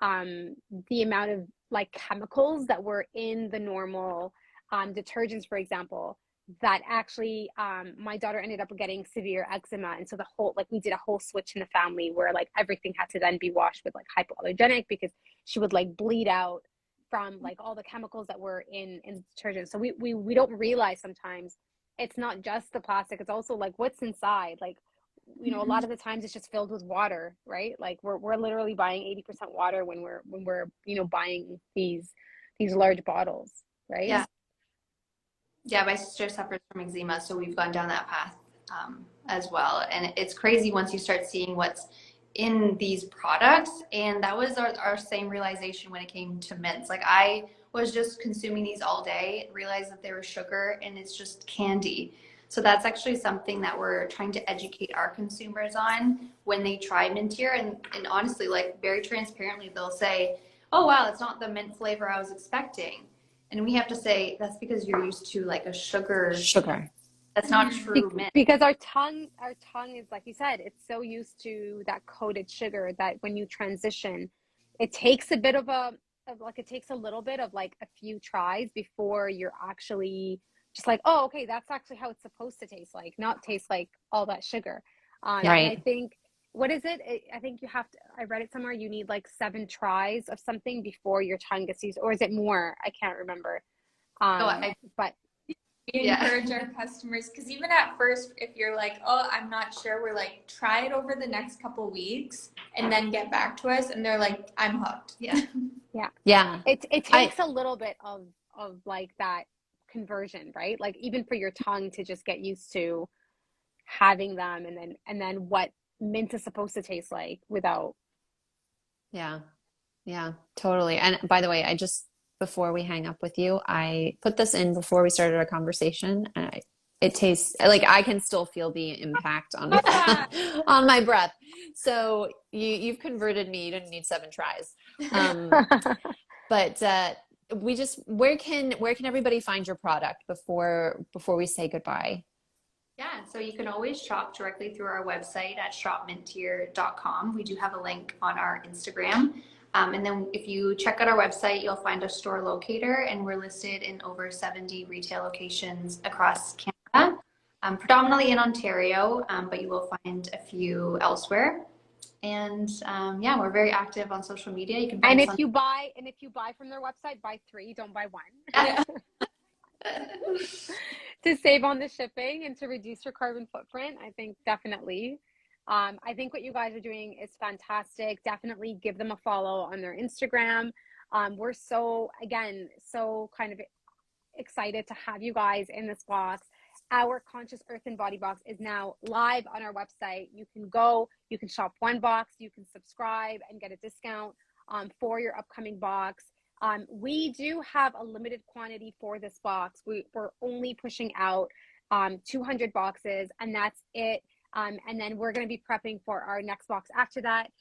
the amount of like chemicals that were in the normal detergents, for example, that actually my daughter ended up getting severe eczema. And so the whole, like we did a whole switch in the family where like everything had to then be washed with like hypoallergenic because she would like bleed out from like all the chemicals that were in detergent. So we don't realize sometimes it's not just the plastic, it's also like what's inside. Like, you know, a lot of the times it's just filled with water, right? Like we're literally buying 80% water when we're you know, buying these large bottles, right? Yeah. Yeah, my sister suffers from eczema, so we've gone down that path as well. And it's crazy once you start seeing what's in these products. And that was our same realization when it came to mints. Like I was just consuming these all day, realized that they were sugar and it's just candy. So that's actually something that we're trying to educate our consumers on when they try Mintier. And honestly, like very transparently, they'll say, oh, wow, it's not the mint flavor I was expecting. And we have to say, that's because you're used to like a sugar. That's not true mint. Because our tongue is, like you said, it's so used to that coated sugar that when you transition, it takes a bit of it takes a little bit of like a few tries before you're actually just like, oh, okay, that's actually how it's supposed to taste like, not taste like all that sugar. And I think, what is it? I think you have to, I read it somewhere, you need like 7 tries of something before your tongue gets used, or is it more? I can't remember. But we encourage our customers, because even at first, if you're like, oh, I'm not sure, we're like, try it over the next couple weeks and then get back to us. And they're like, I'm hooked. Yeah. It takes a little bit of like that conversion, right? Like even for your tongue to just get used to having them, and then what mint is supposed to taste like without. Yeah, totally. And by the way, before we hang up with you, I put this in before we started our conversation, and it tastes like I can still feel the impact on on my breath. So you've converted me. You didn't need 7 tries. But where can everybody find your product before we say goodbye? Yeah, so you can always shop directly through our website at shopmintier.com. We do have a link on our Instagram. And then if you check out our website, you'll find a store locator, and we're listed in over 70 retail locations across Canada, predominantly in Ontario, but you will find a few elsewhere. And yeah, we're very active on social media. You can find if you buy from their website, buy 3, don't buy 1. Yeah. To save on the shipping and to reduce your carbon footprint, I think definitely. I think what you guys are doing is fantastic. Definitely give them a follow on their Instagram. We're so kind of excited to have you guys in this box. Our Conscious Earth and Body box is now live on our website. You can go, you can shop 1 box, you can subscribe and get a discount for your upcoming box. We do have a limited quantity for this box. We're only pushing out 200 boxes, and that's it. And then we're going to be prepping for our next box after that.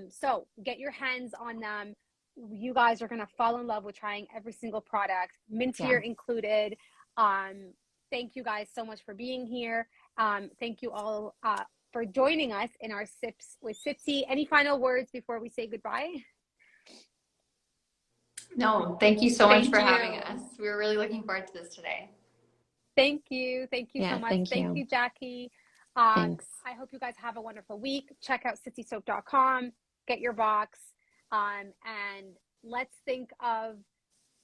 So get your hands on them. You guys are going to fall in love with trying every single product, Mintier included. Thank you guys so much for being here. Thank you all for joining us in our Sips with Sitti. Any final words before we say goodbye? No, thank you so much for having us. We were really looking forward to this today. Thank you so much. Thank you, Jackie. Thanks. I hope you guys have a wonderful week. Check out sittisoap.com, get your box, and let's think of,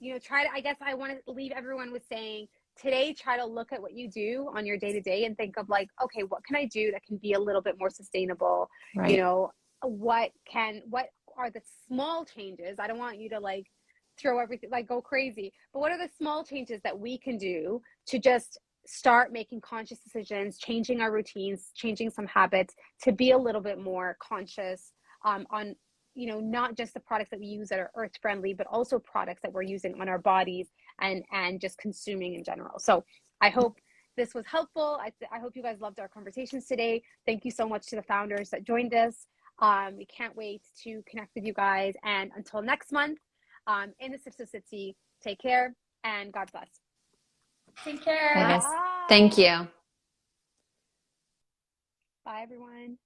I guess I want to leave everyone with saying today, try to look at what you do on your day-to-day and think of like, okay, what can I do that can be a little bit more sustainable? Right. What are the small changes? I don't want you to like throw everything, like go crazy, but what are the small changes that we can do to just start making conscious decisions, changing our routines, changing some habits to be a little bit more conscious on, not just the products that we use that are earth friendly, but also products that we're using on our bodies and just consuming in general. So I hope this was helpful. I hope you guys loved our conversations today. Thank you so much to the founders that joined us. We can't wait to connect with you guys. And until next month, in the Sips of Sitti, take care and God bless. Take care. Bye, guys. Thank you. Bye, everyone.